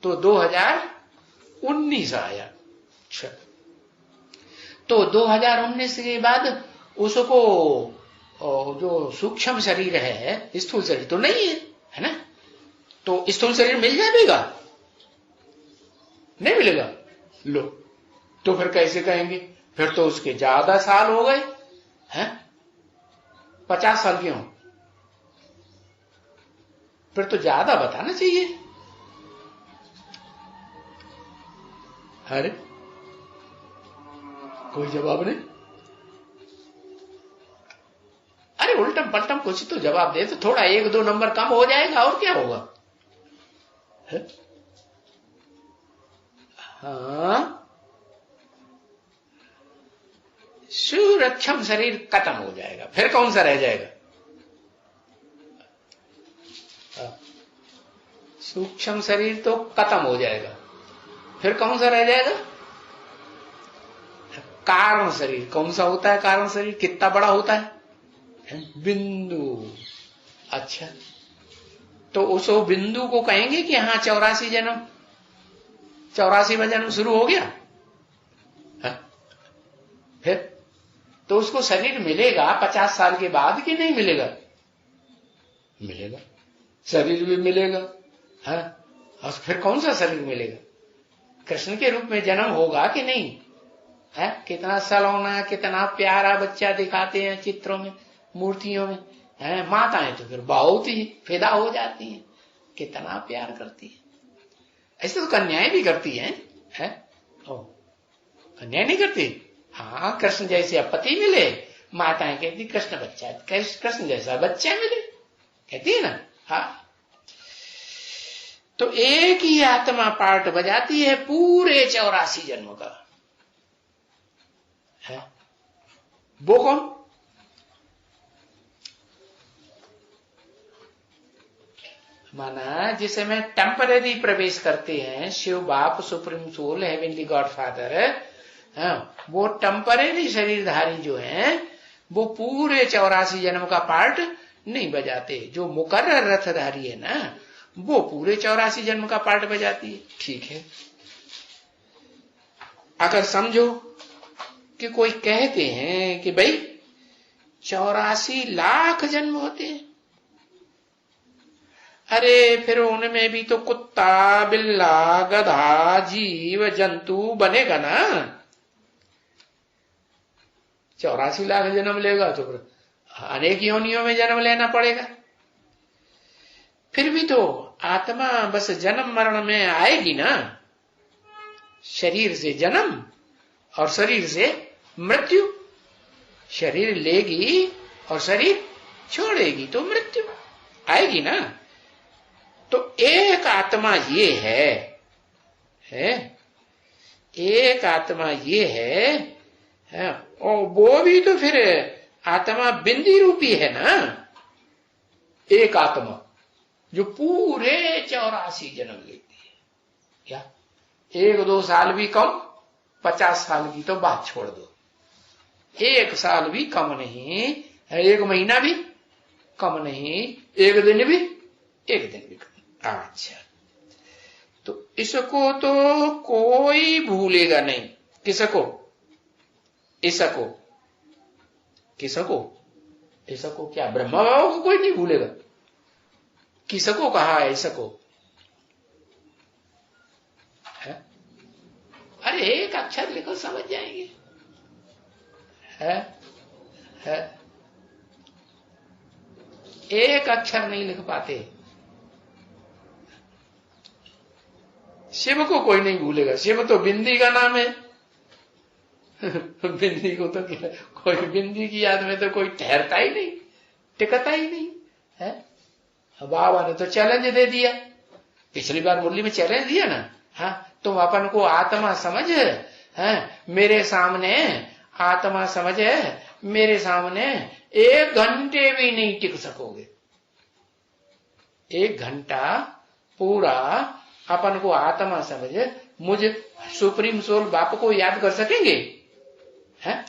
तो 2019 आया। अच्छा, तो 2019 के बाद उसको जो सूक्ष्म शरीर है, स्थूल शरीर तो नहीं है ना, तो स्थूल शरीर मिल जाएगा? नहीं मिलेगा। लो, तो फिर कैसे कहेंगे? फिर तो उसके ज्यादा साल हो गए हैं, 50 साल क्यों? फिर तो ज्यादा बताना चाहिए। अरे कोई जवाब नहीं। अरे उल्टम पलटम कुछ तो जवाब दे, तो थोड़ा 1-2 नंबर कम हो जाएगा, और क्या होगा? है? हाँ, सूक्ष्म शरीर खत्म हो जाएगा, फिर कौन सा रह जाएगा? सूक्ष्म शरीर तो खत्म हो जाएगा, फिर कौन सा रह जाएगा? कारण शरीर। कौन सा होता है कारण शरीर? कितना बड़ा होता है? बिंदु। अच्छा, तो उस बिंदु को कहेंगे कि हाँ 84 जन्म, 84वां जन्म शुरू हो गया है? फिर तो उसको शरीर मिलेगा 50 साल के बाद कि नहीं मिलेगा? मिलेगा, शरीर भी मिलेगा है। और फिर कौन सा शरीर मिलेगा? कृष्ण के रूप में जन्म होगा कि नहीं है? कितना सलोना, कितना प्यारा बच्चा दिखाते हैं चित्रों में, मूर्तियों में है। माताएं तो फिर बहुत ही फिदा हो जाती हैं, कितना प्यार करती है। ऐसे तो कन्याएं भी करती हैं है? ओ, कन्याएं नहीं करती? हाँ, कृष्ण जैसे पति मिले, माताएं कहती कृष्ण बच्चा, कृष्ण जैसा बच्चा मिले, कहती है ना। हाँ, तो एक ही आत्मा पार्ट बजाती है पूरे 84 जन्म का है। वो कौन? माना जिसमें टेम्पररी प्रवेश करते हैं, शिव बाप, supreme soul, heavenly God father, वो टेम्पररी शरीरधारी जो हैं वो पूरे 84 जन्म का पार्ट नहीं बजाते। जो मुकर्रर रथधारी है ना, वो पूरे 84 जन्म का पार्ट बजाती है। ठीक है, अगर समझो कि कोई कहते हैं कि भाई 84 लाख जन्म होते हैं, अरे फिर उनमें भी तो कुत्ता, बिल्ला, गधा, जीव जंतु बनेगा ना। 84 लाख जन्म लेगा तो फिर अनेक योनियों में जन्म लेना पड़ेगा। फिर भी तो आत्मा बस जन्म मरण में आएगी ना, शरीर से जन्म और शरीर से मृत्यु। शरीर लेगी और शरीर छोड़ेगी तो मृत्यु आएगी ना। तो एक आत्मा ये है एक आत्मा ये है और वो भी तो फिर आत्मा बिंदी रूपी है ना। एक आत्मा जो पूरे 84 जन्म लेती है। क्या 1-2 साल भी कम, 50 साल की तो बात छोड़ दो, 1 साल भी कम नहीं, 1 महीना भी कम नहीं, 1 दिन भी कम। अच्छा, तो इसको तो कोई भूलेगा नहीं। किसको? इसको क्या ब्रह्मा बाबा को कोई नहीं भूलेगा? किसको कहा है इसको? है? अरे एक अक्षर लिखो समझ जाएंगे। है? एक अक्षर नहीं लिख पाते। शिव को कोई नहीं भूलेगा। शिव तो बिंदी का नाम है। बिंदी को तो कोई, बिंदी की याद में तो कोई ठहरता ही नहीं, टिकता ही नहीं है। बाबा ने तो चैलेंज दे दिया, पिछली बार मुरली में चैलेंज दिया ना। हाँ, तुम अपन को आत्मा समझ है, मेरे सामने आत्मा समझ है, मेरे सामने 1 घंटे भी नहीं टिक सकोगे। 1 घंटा पूरा अपन को आत्मा समझ, मुझ सुप्रीम सोल बाप को याद कर सकेंगे? हैं?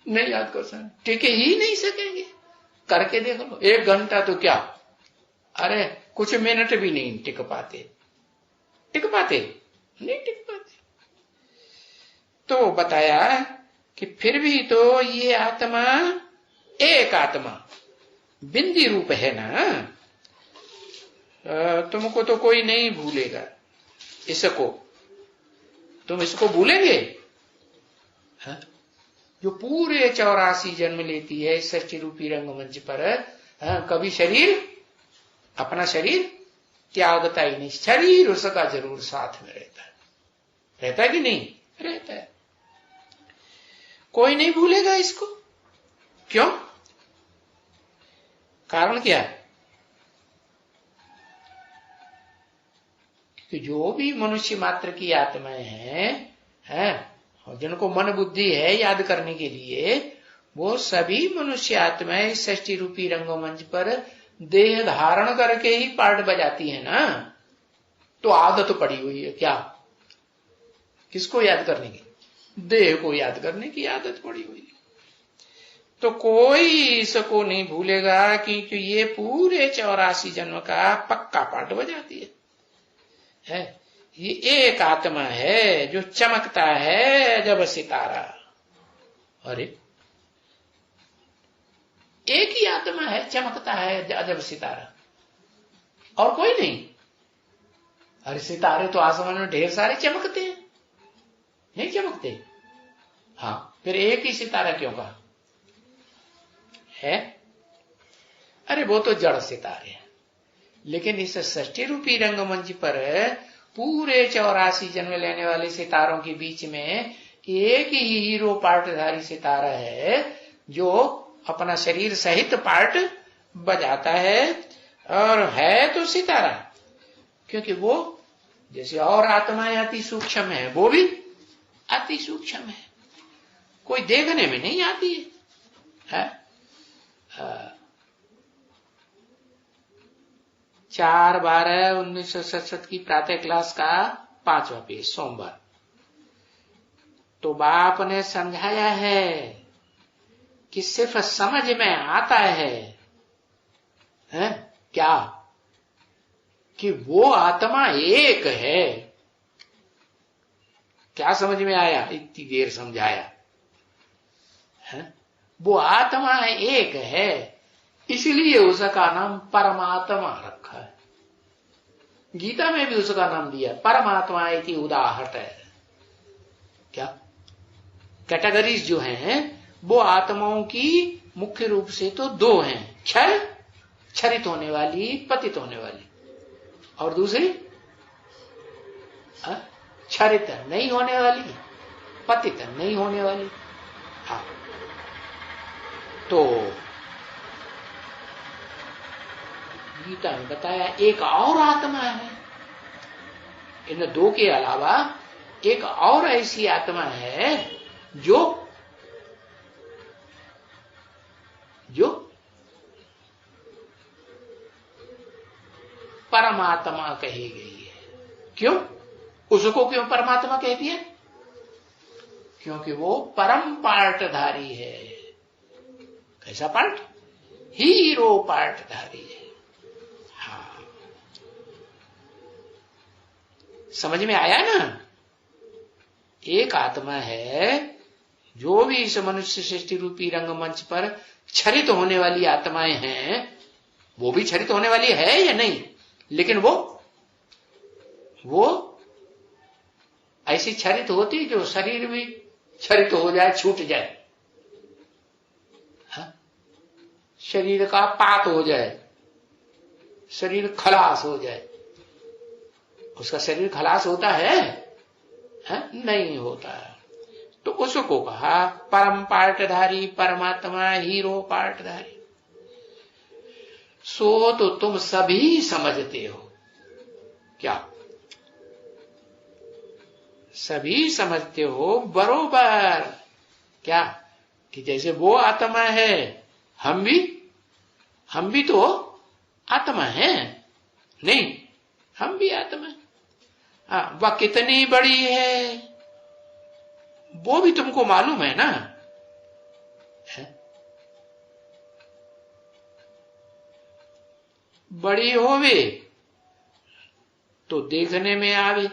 नहीं याद कर सकेंगे, टिके ही नहीं सकेंगे। करके देख लो, 1 घंटा तो क्या, अरे कुछ मिनट भी नहीं टिक पाते। नहीं टिक पाते। तो बताया कि फिर भी तो ये आत्मा एक आत्मा बिंदी रूप है ना। तुमको तो कोई नहीं भूलेगा इसको। तुम इसको भूलेंगे? हाँ? जो पूरे 84 जन्म लेती है इस सृष्टि रूपी रंगमंच पर, कभी शरीर, अपना शरीर त्यागता ही नहीं। शरीर उसका जरूर साथ में रहता है कि नहीं? रहता है। कोई नहीं भूलेगा इसको। क्यों? कारण क्या है? कि जो भी मनुष्य मात्र की आत्माएं हैं, और जिनको मन बुद्धि है याद करने के लिए, वो सभी मनुष्य आत्माएं सृष्टि रूपी रंगमंच पर देह धारण करके ही पार्ट बजाती है ना। तो आदत पड़ी हुई है क्या? किसको याद करने की? देह को याद करने की आदत पड़ी हुई है। तो कोई इसको नहीं भूलेगा कि ये पूरे 84 जन्म का पक्का पार्ट बजाती है। ये एक आत्मा है जो चमकता है जब सितारा। अरे एक ही आत्मा है, चमकता है जब सितारा, और कोई नहीं। अरे सितारे तो आसमान में ढेर सारे चमकते हैं, नहीं चमकते? हाँ, फिर एक ही सितारा क्यों कहा है? अरे वो तो जड़ सितारे हैं, लेकिन इस सृष्टि रूपी रंगमंच पर पूरे 84 जन्म लेने वाले सितारों के बीच में एक ही हीरो पार्टधारी सितारा है जो अपना शरीर सहित पार्ट बजाता है। और है तो सितारा, क्योंकि वो जैसे और आत्माएं अति सूक्ष्म है, वो भी अति सूक्ष्म है, कोई देखने में नहीं आती है। 4/12/1967 की प्रातः क्लास का 5वां पेज, सोमवार। तो बाप ने समझाया है कि सिर्फ समझ में आता है क्या कि वो आत्मा एक है। क्या समझ में आया? इतनी देर समझाया है? वो आत्मा एक है, इसलिए उसका नाम परमात्मा रखा है। गीता में भी उसका नाम दिया, परमात्मा इति उदाहरण है। क्या कैटेगरीज जो हैं वो आत्माओं की मुख्य रूप से तो 2 हैं, क्षरित होने वाली, पतित होने वाली, और दूसरी क्षरित नहीं होने वाली, पतित नहीं होने वाली। हाँ, तो गीता ने बताया एक और आत्मा है, इन दो के अलावा एक और ऐसी आत्मा है जो परमात्मा कही गई है। क्यों? उसको क्यों परमात्मा कह दिया? क्योंकि वो परम पार्टधारी है। कैसा पार्ट? हीरो पार्टधारी है। हाँ, समझ में आया ना? एक आत्मा है जो भी इस मनुष्य सृष्टि रूपी रंगमंच पर क्षरित होने वाली आत्माएं हैं, वो भी क्षरित होने वाली है या नहीं, लेकिन वो ऐसी क्षरित होती जो शरीर भी क्षरित हो जाए, छूट जाए, हा? शरीर का पात हो जाए, शरीर खलास हो जाए। उसका शरीर खलास होता है? नहीं होता है। तो उसको कहा परम पार्टधारी परमात्मा, हीरो पार्टधारी। सो तो तुम सभी समझते हो। क्या? सभी समझते हो बरोबर। क्या? कि जैसे वो आत्मा है, हम भी तो आत्मा है। नहीं, हम भी आत्मा है। वह कितनी बड़ी है वो भी तुमको मालूम है ना? बड़ी होवे तो देखने में आवे,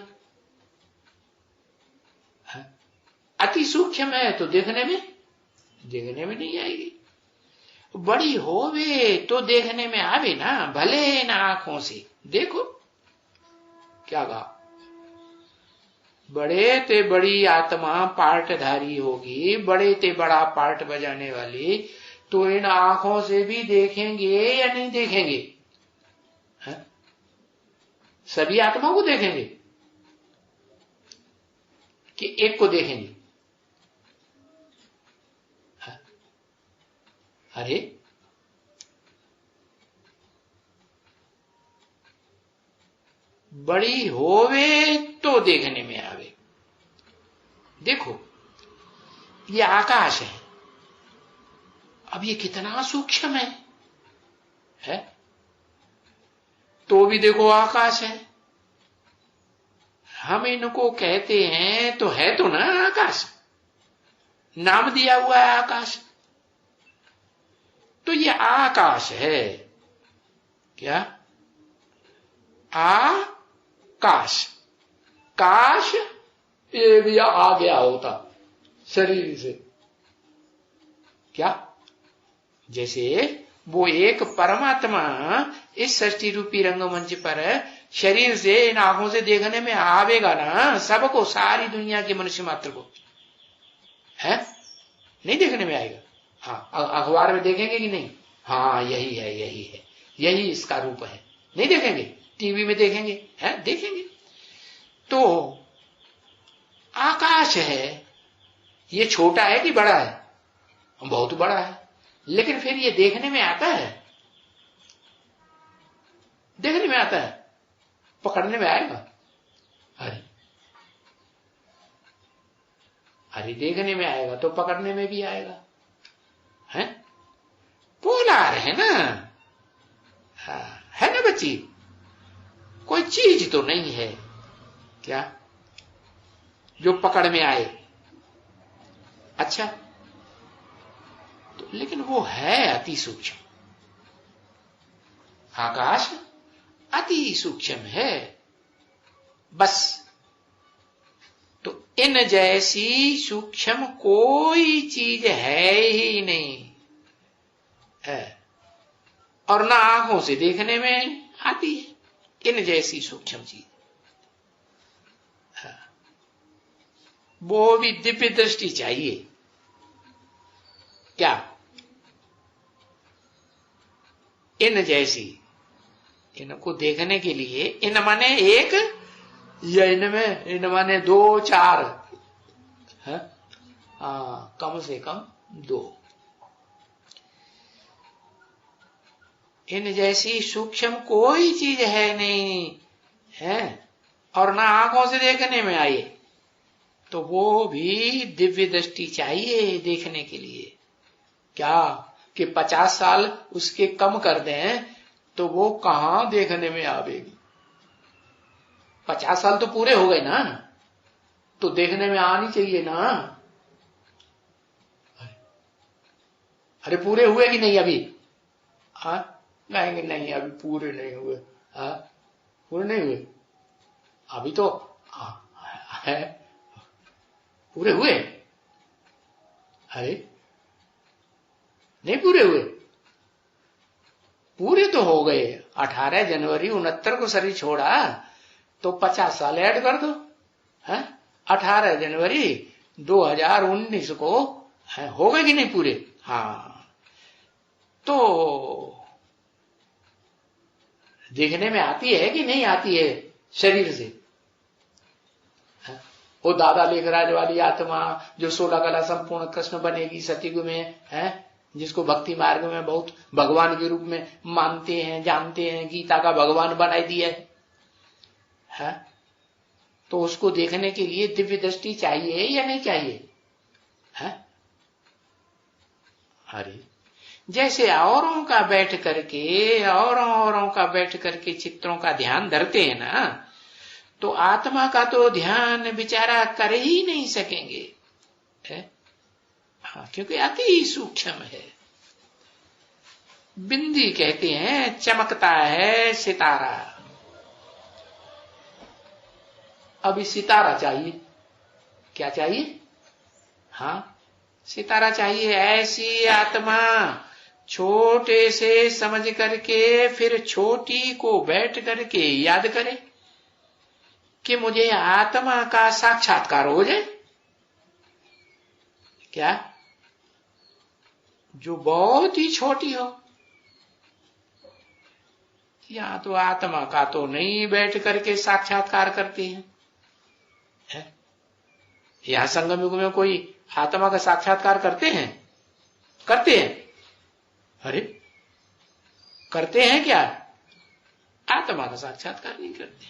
अति सूक्ष्म है तो देखने में नहीं आएगी। बड़ी होवे तो देखने में आवे ना, भले ना आंखों से देखो। क्या कहा? बड़े ते बड़ी आत्मा पार्टधारी होगी, बड़े ते बड़ा पार्ट बजाने वाली, तो इन आंखों से भी देखेंगे या नहीं देखेंगे? सभी आत्माओं को देखेंगे कि एक को देखेंगे? अरे बड़ी होवे तो देखने में आवे। देखो ये आकाश है, अब ये कितना सूक्ष्म है? तो भी देखो आकाश है। हम इनको कहते हैं तो है तो ना आकाश, नाम दिया हुआ है आकाश। तो ये आकाश है। क्या? आकाश। काश ये भी आ गया होता शरीर से। क्या? जैसे वो एक परमात्मा इस सृष्टि रूपी रंगमंच पर शरीर से, इन आंखों से देखने में आवेगा ना सबको, सारी दुनिया के मनुष्य मात्र को, है? नहीं देखने में आएगा। हाँ, अखबार में देखेंगे कि नहीं? हाँ, यही है, यही इसका रूप है। नहीं देखेंगे? टीवी में देखेंगे? है? देखेंगे। तो आकाश है, ये छोटा है कि बड़ा है? बहुत बड़ा है, लेकिन फिर ये देखने में आता है? देखने में आता है, पकड़ने में आएगा? अरे देखने में आएगा तो पकड़ने में भी आएगा, है? पोलार है ना? है ना बच्ची? कोई चीज तो नहीं है क्या जो पकड़ में आए? अच्छा, तो लेकिन वो है अति सूक्ष्म। आकाश अति सूक्ष्म है। बस तो इन जैसी सूक्ष्म कोई चीज है ही नहीं है, और ना आंखों से देखने में आती है इन जैसी सूक्ष्म चीज। वो भी दिव्य दृष्टि चाहिए। क्या? इन जैसी, इनको देखने के लिए, इन माने एक या इनमें, इन माने दो चार है? कम से कम दो। इन जैसी सूक्ष्म कोई चीज है नहीं है, और ना आंखों से देखने में आई, तो वो भी दिव्य दृष्टि चाहिए देखने के लिए। क्या कि 50 साल उसके कम कर दें तो वो कहां देखने में आवेगी। 50 साल तो पूरे हो गए ना, तो देखने में आनी चाहिए ना। अरे पूरे हुए कि नहीं अभी? नहीं अभी पूरे नहीं हुए। पूरे नहीं हुए अभी तो है, पूरे हुए? अरे नहीं पूरे हुए, पूरे तो हो गए। 18 जनवरी 69 को शरीर छोड़ा तो 50 साल ऐड कर दो। 18 जनवरी 2019 को हो गए कि नहीं पूरे? हाँ, तो देखने में आती है कि नहीं आती है शरीर से? वो दादा लेखराज वाली आत्मा जो 16 कला संपूर्ण कृष्ण बनेगी सतयुग में है, जिसको भक्ति मार्ग में बहुत भगवान के रूप में मानते हैं, जानते हैं, गीता का भगवान बनाई दिया है, तो उसको देखने के लिए दिव्य दृष्टि चाहिए या नहीं चाहिए? अरे जैसे औरों का बैठ करके चित्रों का ध्यान धरते हैं ना, तो आत्मा का तो ध्यान बेचारा कर ही नहीं सकेंगे है? क्योंकि अति सूक्ष्म है। बिंदी कहते हैं चमकता है सितारा। अभी सितारा चाहिए, क्या चाहिए? सितारा चाहिए। ऐसी आत्मा छोटे से समझ करके फिर छोटी को बैठ करके याद करे कि मुझे आत्मा का साक्षात्कार हो जाए। क्या? जो बहुत ही छोटी हो। यहां तो आत्मा का तो नहीं बैठ करके साक्षात्कार करते हैं, यहां संगम युग में कोई आत्मा का साक्षात्कार करते हैं? अरे करते हैं क्या? आत्मा का साक्षात्कार नहीं करते।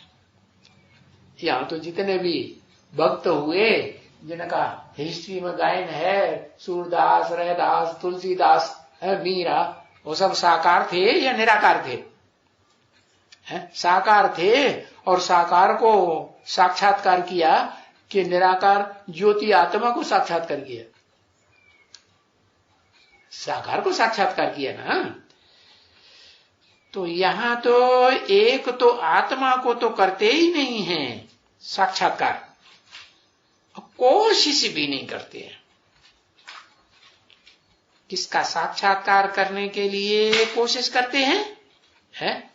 यहां तो जितने भी भक्त हुए जिनका हिस्ट्री में गायन है, सूरदास, रैदास, तुलसीदास, मीरा, वो सब साकार थे या निराकार थे? साकार थे, और साकार को साक्षात्कार किया कि निराकार ज्योति आत्मा को साक्षात्कार किया? साकार को साक्षात्कार किया ना। तो यहां तो एक तो आत्मा को तो करते ही नहीं है साक्षात्कार, कोशिश भी नहीं करते हैं। किसका साक्षात्कार करने के लिए कोशिश करते हैं?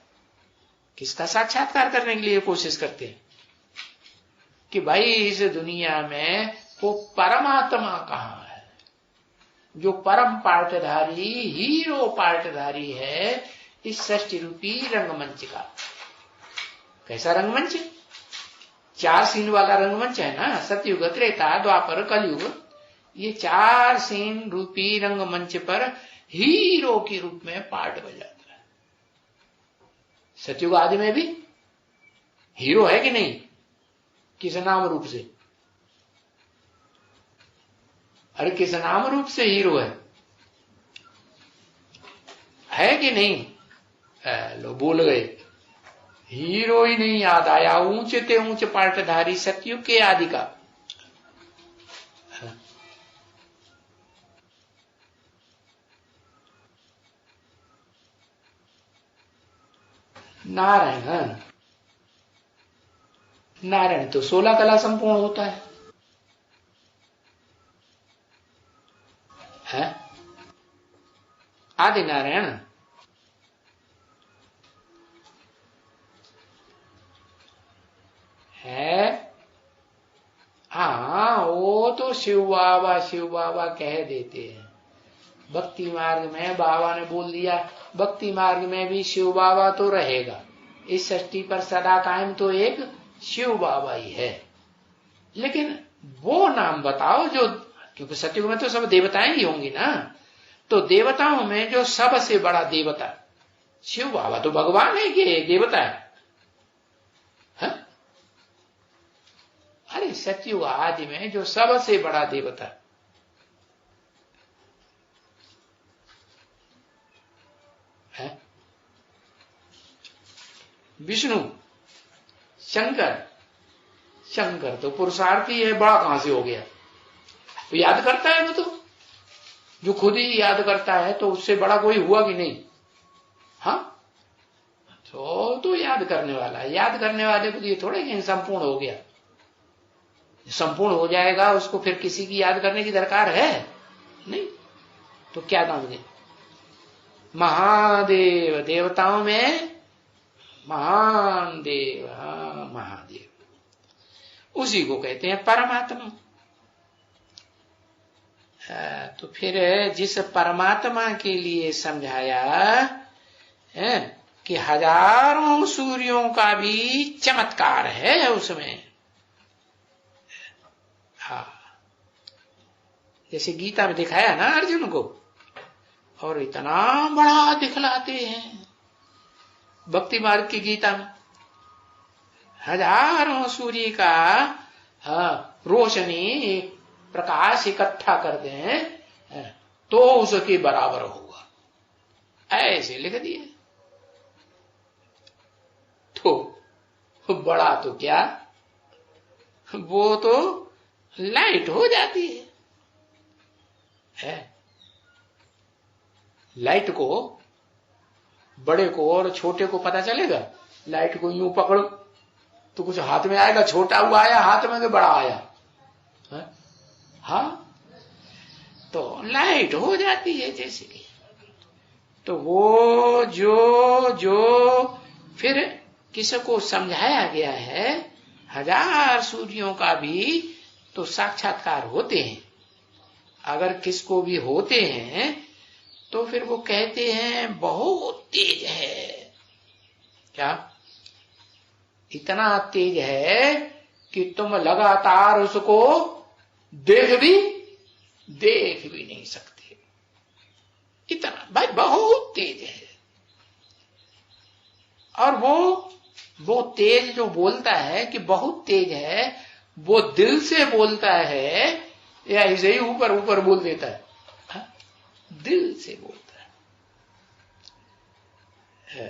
किसका साक्षात्कार करने के लिए कोशिश करते हैं? कि भाई इस दुनिया में वो परमात्मा कहां है, जो परम पार्टधारी, हीरो पार्टधारी है इस सृष्टि रूपी रंगमंच का। कैसा रंगमंच? 4 सीन वाला रंगमंच है ना, सतयुग, त्रेता, द्वापर, कलयुग। ये 4 सीन रूपी रंगमंच पर हीरो के रूप में पार्ट बजाता है। सतयुग आदि में भी हीरो है कि नहीं? किस नाम रूप से? अरे किस नाम रूप से हीरो है कि नहीं? लो बोल गए, हीरो ही नहीं याद आया। ऊंचे ते ऊंचे पार्टधारी सतयुग के आदि का। नारायण, नारायण तो 16 कला संपूर्ण होता है? आदि नारायण है। वो तो शिव बाबा कह देते हैं। भक्ति मार्ग में बाबा ने बोल दिया, भक्ति मार्ग में भी शिव बाबा तो रहेगा। इस सृष्टि पर सदा कायम तो एक शिव बाबा ही है। लेकिन वो नाम बताओ जो, क्योंकि सतयुग में तो सब देवताएं ही होंगी ना, तो देवताओं में जो सबसे बड़ा देवता, शिव बाबा तो भगवान है कि देवता है? अरे सतयुग आदि में जो सबसे बड़ा देवता है विष्णु, शंकर। शंकर तो पुरुषार्थी है, बड़ा कहां से हो गया? वो याद करता है, वो तो जो खुद ही याद करता है, तो उससे बड़ा कोई हुआ कि नहीं? हाँ, तो याद करने वाला है। याद करने वाले को ये थोड़े कि संपूर्ण हो गया। संपूर्ण हो जाएगा उसको फिर किसी की याद करने की दरकार है नहीं। तो क्या नाम है? महादेव, देवताओं में महान देव। हाँ, महादेव, उसी को कहते हैं परमात्मा। तो फिर जिस परमात्मा के लिए समझाया है कि हजारों सूर्यों का भी चमत्कार है उसमें। हाँ, जैसे गीता में दिखाया ना अर्जुन को, और इतना बड़ा दिखलाते हैं भक्ति मार्ग की गीता में। हजारों सूर्य का रोशनी, प्रकाश इकट्ठा कर दें तो उसके बराबर होगा, ऐसे लिख दिए। तो बड़ा तो क्या, वो तो लाइट हो जाती है। लाइट को, बड़े को और छोटे को पता चलेगा? लाइट को यूं पकड़ो तो कुछ हाथ में आएगा, छोटा हुआ आया हाथ में कि बड़ा आया? हाँ, तो लाइट हो जाती है जैसे कि। तो वो जो फिर किसको समझाया गया है, हजार सूर्यों का भी तो साक्षात्कार होते हैं। अगर किसको भी होते हैं तो फिर वो कहते हैं बहुत तेज है। क्या? इतना तेज है कि तुम लगातार उसको देख भी नहीं सकते। इतना भाई बहुत तेज है। और वो तेज जो बोलता है कि बहुत तेज है, वो दिल से बोलता है या ऐसे ही ऊपर ऊपर बोल देता है? दिल से बोलता है।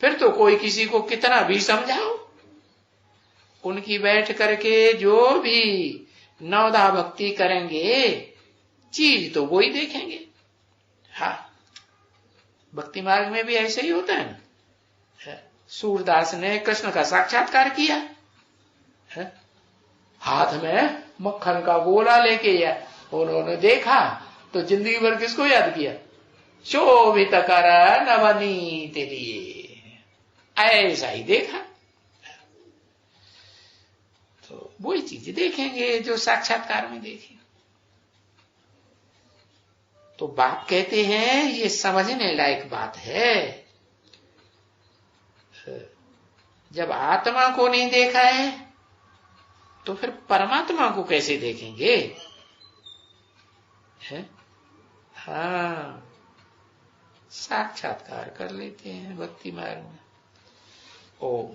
फिर तो कोई किसी को कितना भी समझाओ, उनकी बैठ करके जो भी नवदा भक्ति करेंगे चीज तो वो ही देखेंगे। हाँ, भक्ति मार्ग में भी ऐसे ही होता है ना। सूरदास ने कृष्ण का साक्षात्कार किया है? हाथ में मक्खन का गोला लेके उन्होंने देखा तो जिंदगी भर किसको याद किया? शोभित कर नवनीत लिए, ऐसा ही देखा। तो वही चीज देखेंगे जो साक्षात्कार में देखें। तो बाप कहते हैं ये समझने लायक बात है। जब आत्मा को नहीं देखा है तो फिर परमात्मा को कैसे देखेंगे? है? हाँ, साक्षात्कार कर लेते हैं भक्ति मार्ग में। ओम